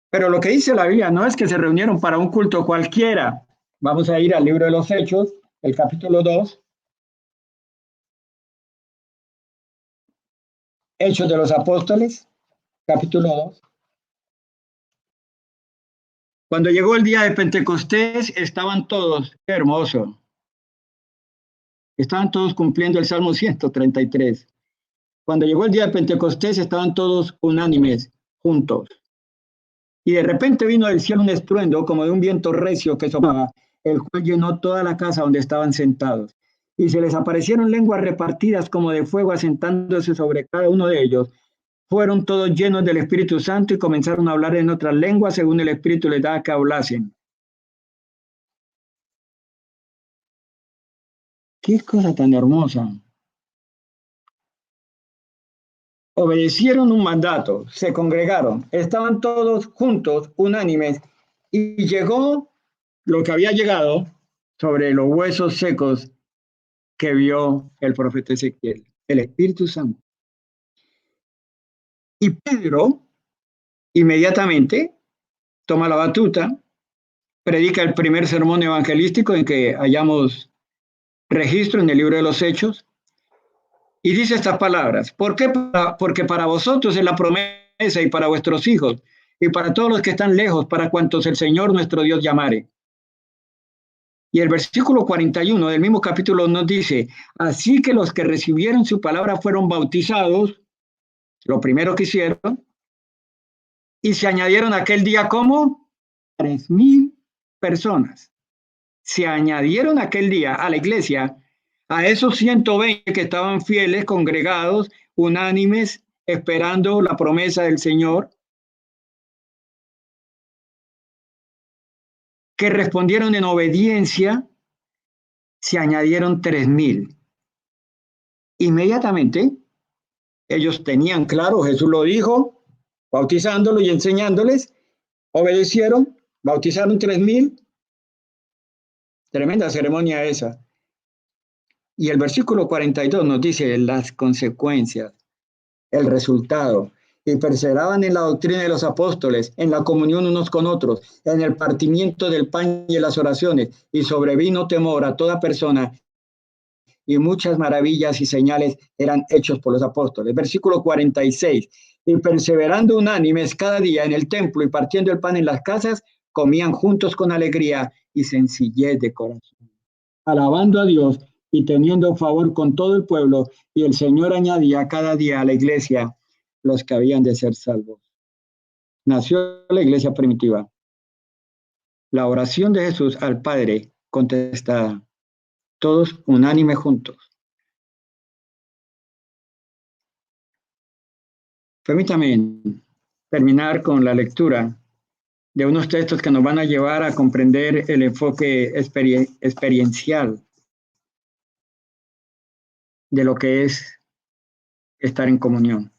Pero lo que dice la Biblia no es que se reunieron para un culto cualquiera. Vamos a ir al libro de los Hechos, el capítulo 2. Hechos de los Apóstoles, capítulo 2. Cuando llegó el día de Pentecostés, estaban todos, qué hermoso, estaban todos cumpliendo el Salmo 133. Cuando llegó el día de Pentecostés, estaban todos unánimes, juntos. Y de repente vino del cielo un estruendo como de un viento recio que soplaba, el cual llenó toda la casa donde estaban sentados. Y se les aparecieron lenguas repartidas como de fuego asentándose sobre cada uno de ellos. Fueron todos llenos del Espíritu Santo y comenzaron a hablar en otras lenguas según el Espíritu les daba que hablasen. ¡Qué cosa tan hermosa! Obedecieron un mandato, se congregaron, estaban todos juntos, unánimes, y llegó lo que había llegado sobre los huesos secos que vio el profeta Ezequiel, el Espíritu Santo. Y Pedro inmediatamente toma la batuta, predica el primer sermón evangelístico en que hallamos registro en el libro de los Hechos, y dice estas palabras: ¿por qué? Porque para vosotros es la promesa y para vuestros hijos y para todos los que están lejos, para cuantos el Señor nuestro Dios llamare. Y el versículo 41 del mismo capítulo nos dice: así que los que recibieron su palabra fueron bautizados, lo primero que hicieron, y se añadieron aquel día como 3,000 personas. Se añadieron aquel día a la iglesia a esos 120 que estaban fieles, congregados, unánimes, esperando la promesa del Señor, que respondieron en obediencia. Se añadieron 3,000. Inmediatamente, ellos tenían claro, Jesús lo dijo, bautizándolos y enseñándoles, obedecieron, bautizaron 3,000. Tremenda ceremonia esa. Y el versículo 42 nos dice las consecuencias, el resultado. Y perseveraban en la doctrina de los apóstoles, en la comunión unos con otros, en el partimiento del pan y en las oraciones. Y sobrevino temor a toda persona, y muchas maravillas y señales eran hechos por los apóstoles. Versículo 46. Y perseverando unánimes cada día en el templo y partiendo el pan en las casas, comían juntos con alegría y sencillez de corazón, alabando a Dios y teniendo favor con todo el pueblo, y el Señor añadía cada día a la iglesia los que habían de ser salvos. Nació la iglesia primitiva. La oración de Jesús al Padre contestada. Todos unánimes juntos. Permítame terminar con la lectura de unos textos que nos van a llevar a comprender el enfoque experiencial de lo que es estar en comunión.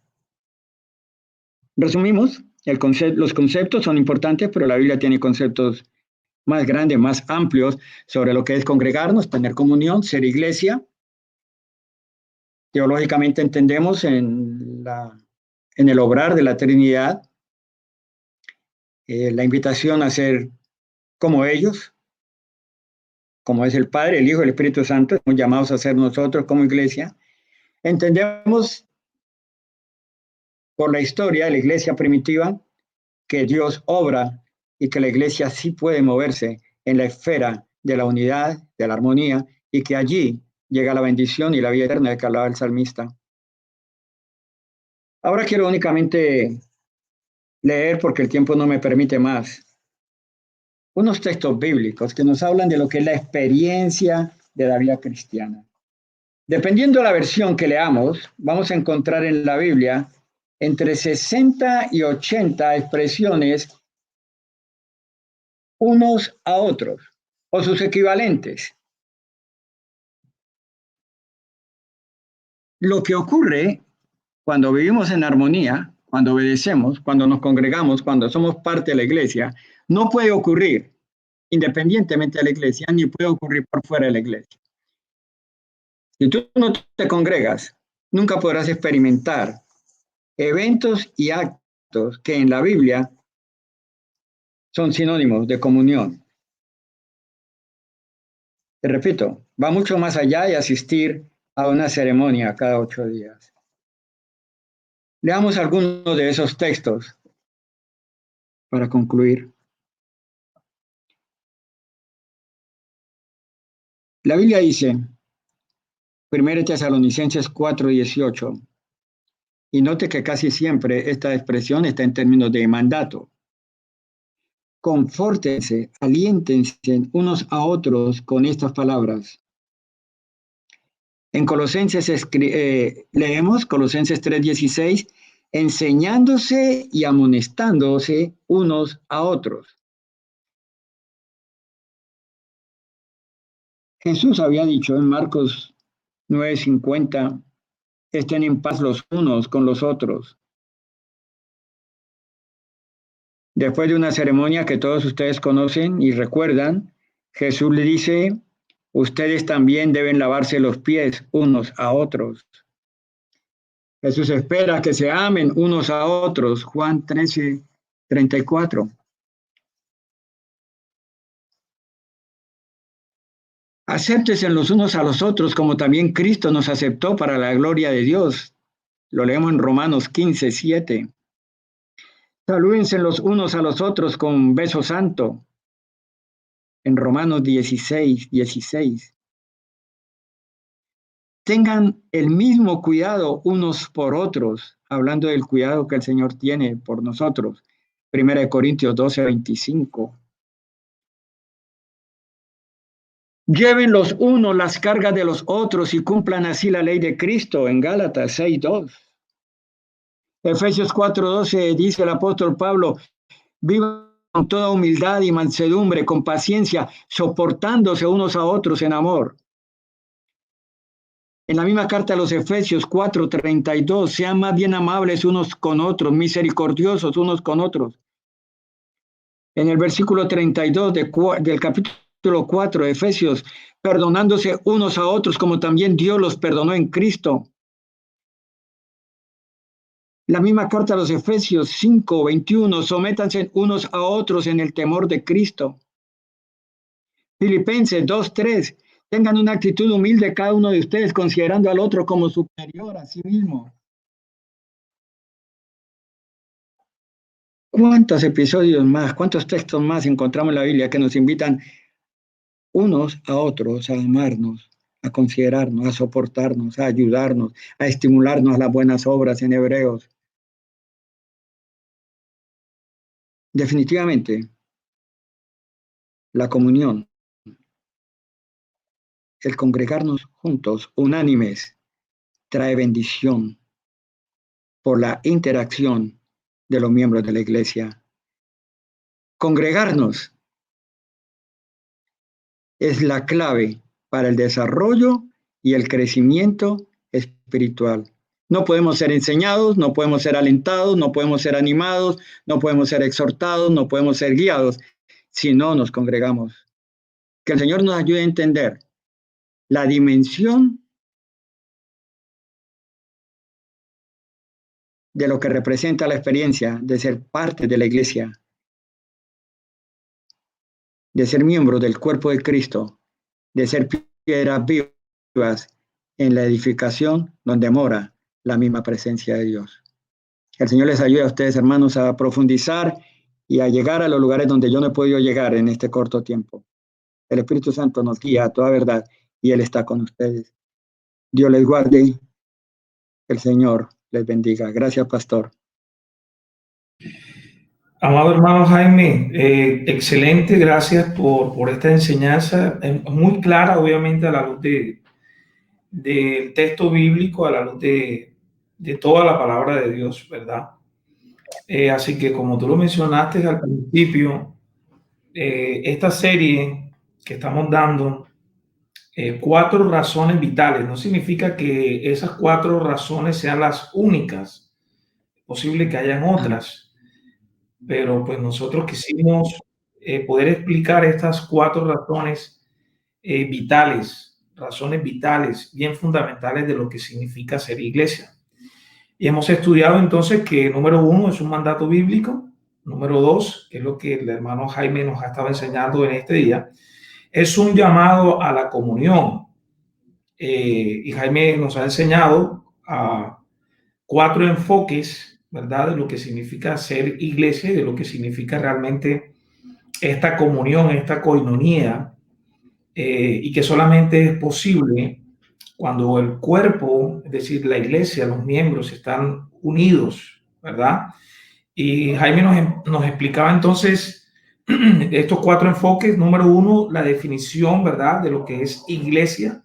Resumimos, los conceptos son importantes, pero la Biblia tiene conceptos más grandes, más amplios sobre lo que es congregarnos, tener comunión, ser iglesia. Teológicamente entendemos en el obrar de la Trinidad la invitación a ser como ellos, como es el Padre, el Hijo y el Espíritu Santo. Estamos llamados a ser nosotros como iglesia. Entendemos por la historia de la iglesia primitiva que Dios obra y que la iglesia sí puede moverse en la esfera de la unidad, de la armonía, y que allí llega la bendición y la vida eterna de que hablaba el salmista. Ahora quiero únicamente leer, porque el tiempo no me permite más, unos textos bíblicos que nos hablan de lo que es la experiencia de la vida cristiana. Dependiendo de la versión que leamos, vamos a encontrar en la Biblia entre 60 y 80 expresiones unos a otros o sus equivalentes. Lo que ocurre cuando vivimos en armonía, cuando obedecemos, cuando nos congregamos, cuando somos parte de la iglesia, no puede ocurrir independientemente de la iglesia, ni puede ocurrir por fuera de la iglesia. Si tú no te congregas, nunca podrás experimentar eventos y actos que en la Biblia son sinónimos de comunión. Te repito, va mucho más allá de asistir a una ceremonia cada 8 días. Leamos algunos de esos textos para concluir. La Biblia dice, 1 Tesalonicenses 4:18, y note que casi siempre esta expresión está en términos de mandato. Confórtense, aliéntense unos a otros con estas palabras. En Colosenses leemos Colosenses 3:16, enseñándose y amonestándose unos a otros. Jesús había dicho en Marcos 9:50, estén en paz los unos con los otros. Después de una ceremonia que todos ustedes conocen y recuerdan, Jesús le dice, ustedes también deben lavarse los pies unos a otros. Jesús espera que se amen unos a otros. Juan 13:34. Acéptense los unos a los otros como también Cristo nos aceptó para la gloria de Dios. Lo leemos en Romanos 15:7. Salúdense los unos a los otros con beso santo. En Romanos 16:16. Tengan el mismo cuidado unos por otros, hablando del cuidado que el Señor tiene por nosotros. 1 Corintios 12:25. Lleven los unos las cargas de los otros y cumplan así la ley de Cristo, en Gálatas 6:2. Efesios 4:12 dice el apóstol Pablo, vivan con toda humildad y mansedumbre, con paciencia, soportándose unos a otros en amor. En la misma carta a los Efesios 4:32, sean más bien amables unos con otros, misericordiosos unos con otros. En el versículo 32 del capítulo 4 de Efesios, perdonándose unos a otros como también Dios los perdonó en Cristo. La misma carta a los Efesios 5:21, sométanse unos a otros en el temor de Cristo. Filipenses 2:3, tengan una actitud humilde cada uno de ustedes, considerando al otro como superior a sí mismo. ¿Cuántos episodios más, cuántos textos más encontramos en la Biblia que nos invitan unos a otros a amarnos, a considerarnos, a soportarnos, a ayudarnos, a estimularnos a las buenas obras en Hebreos? Definitivamente, la comunión, el congregarnos juntos, unánimes, trae bendición por la interacción de los miembros de la iglesia. Congregarnos es la clave para el desarrollo y el crecimiento espiritual. No podemos ser enseñados, no podemos ser alentados, no podemos ser animados, no podemos ser exhortados, no podemos ser guiados si no nos congregamos. Que el Señor nos ayude a entender la dimensión de lo que representa la experiencia de ser parte de la iglesia, de ser miembro del cuerpo de Cristo, de ser piedras vivas en la edificación donde mora la misma presencia de Dios. Que el Señor les ayude a ustedes, hermanos, a profundizar y a llegar a los lugares donde yo no he podido llegar en este corto tiempo. El Espíritu Santo nos guía a toda verdad y Él está con ustedes. Dios les guarde, el Señor les bendiga. Gracias, pastor. Amado hermano Jaime, excelente, gracias por esta enseñanza, muy clara, obviamente, a la luz del texto bíblico, a la luz de toda la palabra de Dios, ¿verdad? Así que como tú lo mencionaste al principio, esta serie que estamos dando, cuatro razones vitales, no significa que esas cuatro razones sean las únicas, es posible que hayan otras, pero pues nosotros quisimos poder explicar estas cuatro razones vitales, razones vitales, bien fundamentales de lo que significa ser iglesia. Y hemos estudiado entonces que número uno es un mandato bíblico, número dos, que es lo que el hermano Jaime nos ha estado enseñando en este día, es un llamado a la comunión. Y Jaime nos ha enseñado a cuatro enfoques, ¿verdad? De lo que significa ser iglesia y de lo que significa realmente esta comunión, esta coinonía, y que solamente es posible cuando el cuerpo, es decir, la iglesia, los miembros están unidos, ¿verdad? Y Jaime nos explicaba entonces estos cuatro enfoques. Número uno, la definición, ¿verdad?, de lo que es iglesia.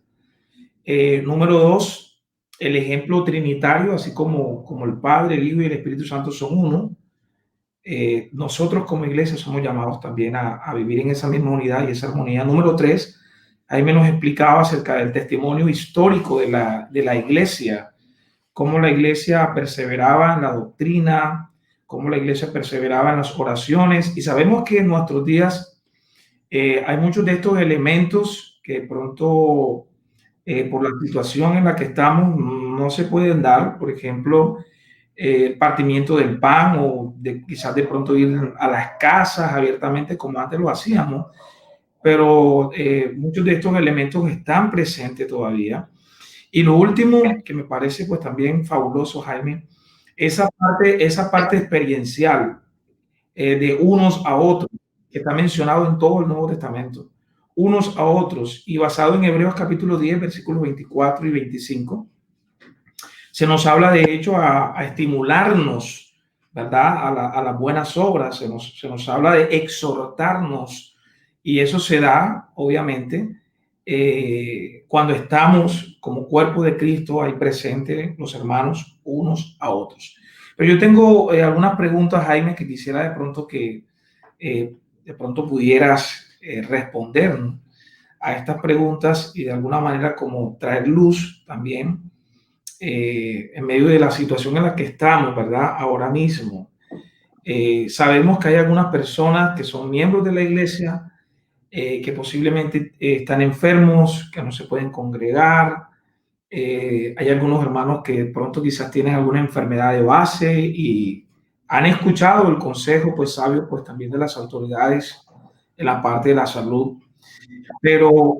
Número dos, el ejemplo trinitario, así como el Padre, el Hijo y el Espíritu Santo son uno. Nosotros como iglesia somos llamados también a vivir en esa misma unidad y esa armonía. Número tres, Jaime nos explicaba acerca del testimonio histórico de la iglesia, cómo la iglesia perseveraba en la doctrina, cómo la iglesia perseveraba en las oraciones. Y sabemos que en nuestros días hay muchos de estos elementos que de pronto, por la situación en la que estamos, no se pueden dar. Por ejemplo, partimiento del pan o quizás de pronto ir a las casas abiertamente como antes lo hacíamos, pero muchos de estos elementos están presentes todavía. Y lo último que me parece pues también fabuloso, Jaime, esa parte experiencial de unos a otros, que está mencionado en todo el Nuevo Testamento, unos a otros, y basado en Hebreos capítulo 10, versículos 24 y 25, se nos habla de hecho a estimularnos, ¿verdad? A las buenas obras, se nos habla de exhortarnos, y eso se da, obviamente, cuando estamos como cuerpo de Cristo ahí presentes los hermanos unos a otros. Pero yo tengo algunas preguntas, Jaime, que quisiera de pronto pudieras responder, ¿no?, a estas preguntas y de alguna manera como traer luz también en medio de la situación en la que estamos, ¿verdad? Ahora mismo. Sabemos que hay algunas personas que son miembros de la iglesia, que posiblemente están enfermos, que no se pueden congregar. Hay algunos hermanos que de pronto quizás tienen alguna enfermedad de base y han escuchado el consejo, pues sabio, pues también de las autoridades en la parte de la salud. Pero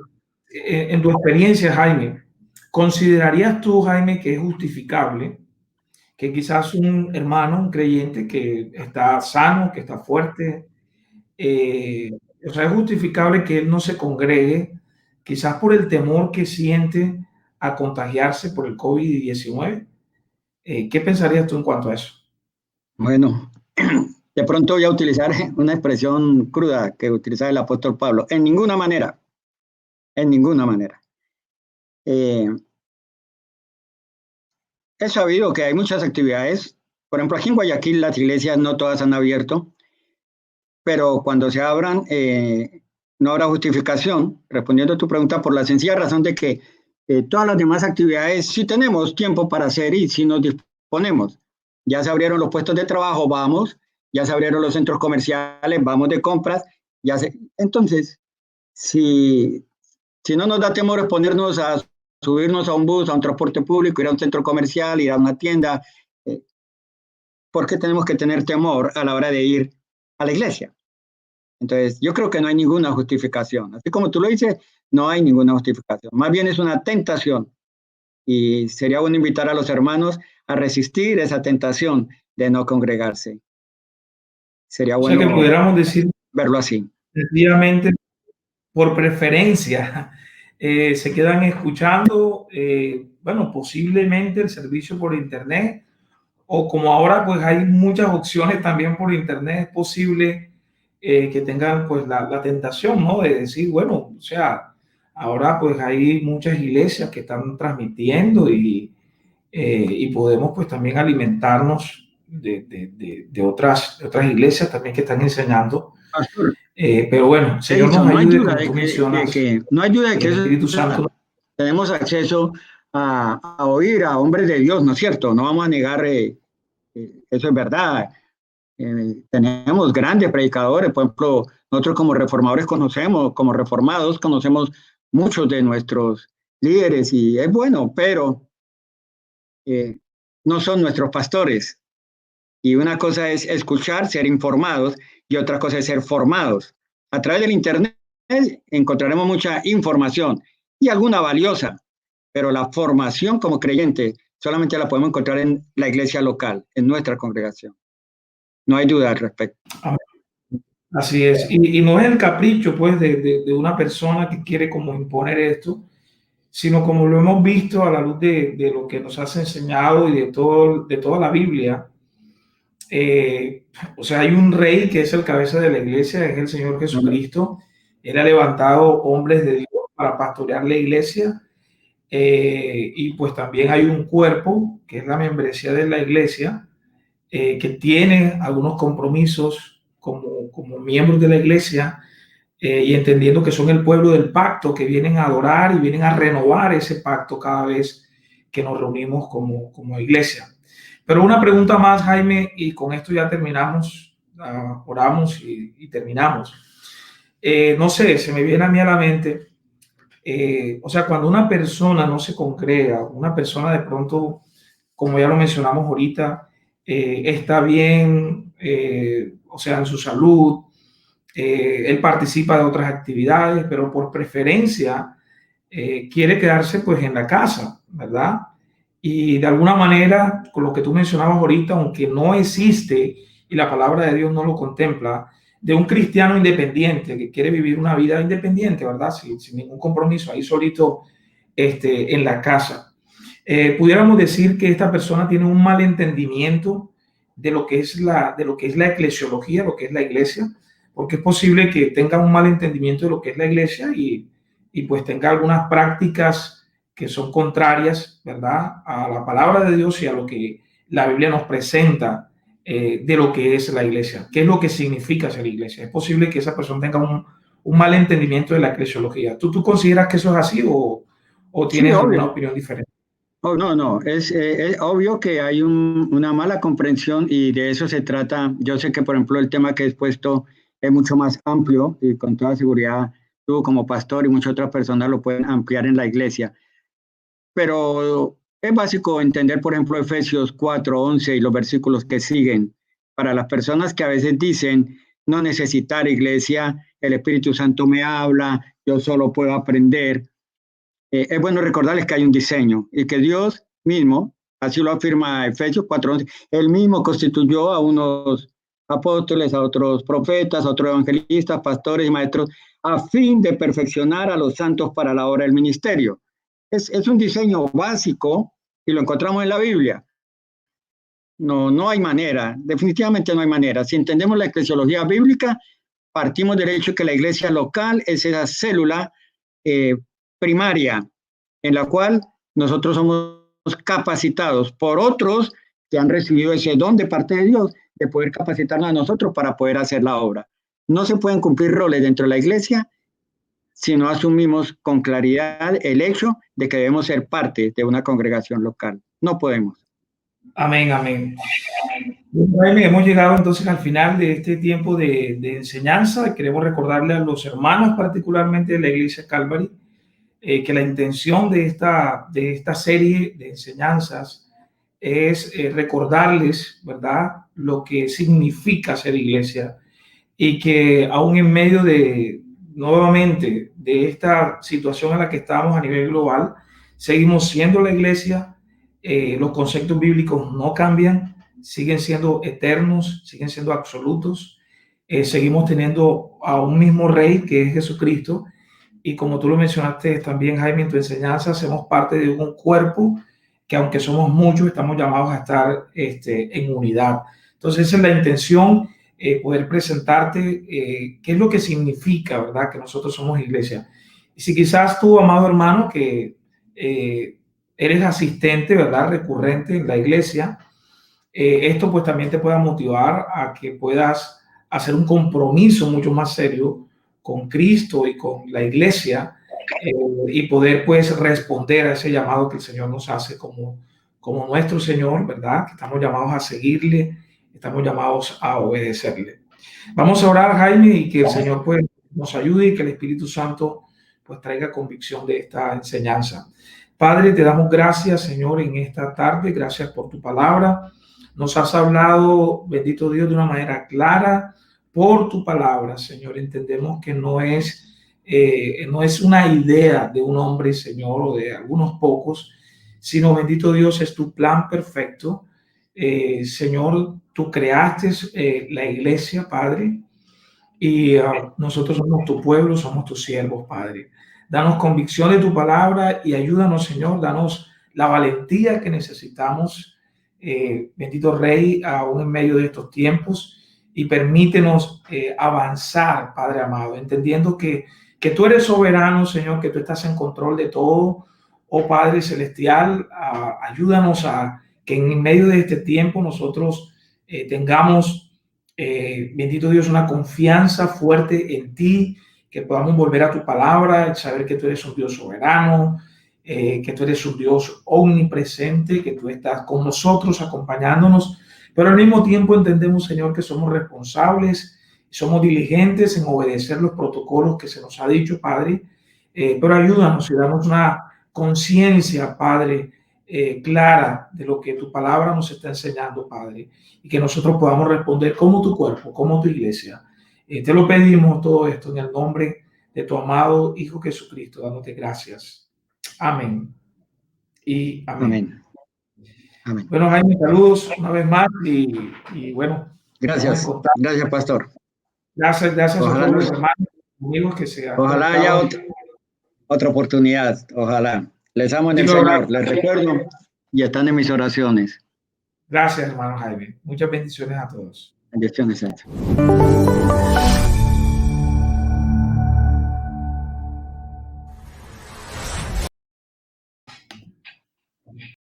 en tu experiencia, Jaime, ¿considerarías tú, Jaime, que es justificable que quizás un hermano, un creyente que está sano, que está fuerte, eh, o sea, es justificable que él no se congregue, quizás por el temor que siente a contagiarse por el COVID-19? ¿Qué pensarías tú en cuanto a eso? Bueno, de pronto voy a utilizar una expresión cruda que utilizaba el apóstol Pablo. En ninguna manera, en ninguna manera. He sabido que hay muchas actividades. Por ejemplo, aquí en Guayaquil las iglesias no todas han abierto, pero cuando se abran no habrá justificación, respondiendo a tu pregunta, por la sencilla razón de que todas las demás actividades sí tenemos tiempo para hacer y sí nos disponemos. Ya se abrieron los puestos de trabajo, vamos, ya se abrieron los centros comerciales, vamos de compras, entonces, si no nos da temor exponernos a subirnos a un bus, a un transporte público, ir a un centro comercial, ir a una tienda, ¿por qué tenemos que tener temor a la hora de ir a la iglesia? Entonces, yo creo que no hay ninguna justificación. Así como tú lo dices, no hay ninguna justificación. Más bien es una tentación. Y sería bueno invitar a los hermanos a resistir esa tentación de no congregarse. Sería O sea, que bueno pudiéramos decir verlo así. sencillamente por preferencia, se quedan escuchando, bueno, posiblemente el servicio por internet, o como ahora pues hay muchas opciones también por internet, es posible que tengan pues la tentación, ¿no?, de decir, bueno, o sea, ahora pues hay muchas iglesias que están transmitiendo y podemos pues también alimentarnos de otras iglesias también que están enseñando. Pastor, Pero bueno, Señor nos Edison, no hay ayude, duda como tú mencionas, no hay duda de que que el eso Espíritu Santo. tenemos acceso a oír a hombres de Dios, ¿no es cierto? No vamos a negar, eso es verdad. Tenemos grandes predicadores, por ejemplo, nosotros como reformadores conocemos, como reformados conocemos muchos de nuestros líderes y es bueno, pero no son nuestros pastores. Y una cosa es escuchar, ser informados, y otra cosa es ser formados. A través del Internet encontraremos mucha información y alguna valiosa, pero la formación como creyente solamente la podemos encontrar en la iglesia local, en nuestra congregación. No hay duda al respecto. Así es. Y no es el capricho, pues, de una persona que quiere como imponer esto, sino como lo hemos visto a la luz de lo que nos has enseñado y de toda la Biblia. O sea, hay un rey que es el cabeza de la iglesia, es el Señor Jesucristo. Él ha levantado hombres de Dios para pastorear la iglesia. Y pues también hay un cuerpo, que es la membresía de la iglesia, que tiene algunos compromisos como miembros de la iglesia, y entendiendo que son el pueblo del pacto, que vienen a adorar y vienen a renovar ese pacto cada vez que nos reunimos como iglesia. Pero una pregunta más, Jaime, y con esto ya terminamos, oramos y terminamos. No sé, se me viene a mí a la mente, o sea, cuando una persona no se congrega, una persona de pronto, como ya lo mencionamos ahorita, está bien, o sea, en su salud, él participa de otras actividades, pero por preferencia quiere quedarse pues en la casa, ¿verdad? Y de alguna manera, con lo que tú mencionabas ahorita, aunque no existe y la palabra de Dios no lo contempla, de un cristiano independiente que quiere vivir una vida independiente, ¿verdad? Sin ningún compromiso, ahí solito en la casa. Pudiéramos decir que esta persona tiene un mal entendimiento de lo que es la eclesiología, lo que es la iglesia, porque es posible que tenga un mal entendimiento de lo que es la iglesia y pues tenga algunas prácticas que son contrarias, ¿verdad?, a la palabra de Dios y a lo que la Biblia nos presenta de lo que es la iglesia. ¿Qué es lo que significa ser iglesia? Es posible que esa persona tenga un mal entendimiento de la eclesiología. ¿Tú consideras que eso es así o Sí, tienes alguna obvio. opinión diferente? Oh, no, no, es obvio que hay una mala comprensión y de eso se trata. Yo sé que, por ejemplo, el tema que he expuesto es mucho más amplio y con toda seguridad tú como pastor y muchas otras personas lo pueden ampliar en la iglesia. Pero es básico entender, por ejemplo, Efesios 4:11 y los versículos que siguen. Para las personas que a veces dicen no necesitar iglesia, el Espíritu Santo me habla, yo solo puedo aprender. Es bueno recordarles que hay un diseño y que Dios mismo, así lo afirma Efesios 4:11, él mismo constituyó a unos apóstoles, a otros profetas, a otros evangelistas, pastores y maestros, a fin de perfeccionar a los santos para la obra del ministerio. Es un diseño básico y lo encontramos en la Biblia. No, no hay manera, definitivamente no hay manera. Si entendemos la eclesiología bíblica, partimos del hecho que la iglesia local es esa célula eh, primaria en la cual nosotros somos capacitados por otros que han recibido ese don de parte de Dios de poder capacitarnos a nosotros para poder hacer la obra. No se pueden cumplir roles dentro de la iglesia si no asumimos con claridad el hecho de que debemos ser parte de una congregación local. No podemos. Amén, amén. Bueno, hemos llegado entonces al final de este tiempo de enseñanza. Queremos recordarle a los hermanos, particularmente de la Iglesia Calvary, que la intención de esta serie de enseñanzas es recordarles, ¿verdad?, lo que significa ser iglesia y que aún en medio nuevamente, de esta situación en la que estamos a nivel global, seguimos siendo la iglesia, los conceptos bíblicos no cambian, siguen siendo eternos, siguen siendo absolutos, seguimos teniendo a un mismo rey que es Jesucristo, y como tú lo mencionaste también, Jaime, en tu enseñanza, hacemos parte de un cuerpo que aunque somos muchos, estamos llamados a estar en unidad. Entonces esa es la intención, poder presentarte qué es lo que significa, ¿verdad?, que nosotros somos iglesia. Y si quizás tú, amado hermano, que eres asistente, ¿verdad? Recurrente en la iglesia, esto pues también te pueda motivar a que puedas hacer un compromiso mucho más serio con Cristo y con la iglesia, y poder pues responder a ese llamado que el Señor nos hace como nuestro Señor, ¿verdad? Que estamos llamados a seguirle, estamos llamados a obedecerle. Vamos a orar, Jaime, y que el Señor pues nos ayude y que el Espíritu Santo pues traiga convicción de esta enseñanza. Padre, te damos gracias, Señor, en esta tarde. Gracias por tu palabra. Nos has hablado, bendito Dios, de una manera clara por tu palabra, Señor. Entendemos que no es una idea de un hombre, Señor, o de algunos pocos, sino, bendito Dios, es tu plan perfecto. Señor, tú creaste la iglesia, Padre, y nosotros somos tu pueblo, somos tus siervos, Padre. Danos convicción de tu palabra y ayúdanos, Señor, danos la valentía que necesitamos, bendito Rey, aún en medio de estos tiempos, y permítenos avanzar, Padre amado, entendiendo que tú eres soberano, Señor, que tú estás en control de todo. Oh Padre Celestial, ayúdanos a que en medio de este tiempo nosotros tengamos, bendito Dios, una confianza fuerte en ti, que podamos volver a tu palabra, saber que tú eres un Dios soberano, que tú eres un Dios omnipresente, que tú estás con nosotros acompañándonos, pero al mismo tiempo entendemos, Señor, que somos responsables, somos diligentes en obedecer los protocolos que se nos ha dicho, Padre, pero ayúdanos y danos una conciencia, Padre, clara de lo que tu palabra nos está enseñando, Padre, y que nosotros podamos responder como tu cuerpo, como tu iglesia. Te lo pedimos todo esto en el nombre de tu amado Hijo Jesucristo, dándote gracias. Amén. Y amén. Amén. Amén. Bueno, Jaime, saludos una vez más y bueno, estamos en Gracias. contacto. Gracias, pastor. Gracias a Ojalá, todos los hermanos, amigos que se han ojalá haya conectado. otra oportunidad. Ojalá. Les amo en Sí, el lo logramos. Señor. Les recuerdo y están en mis oraciones. Gracias, hermano Jaime. Muchas bendiciones a todos. Bendiciones.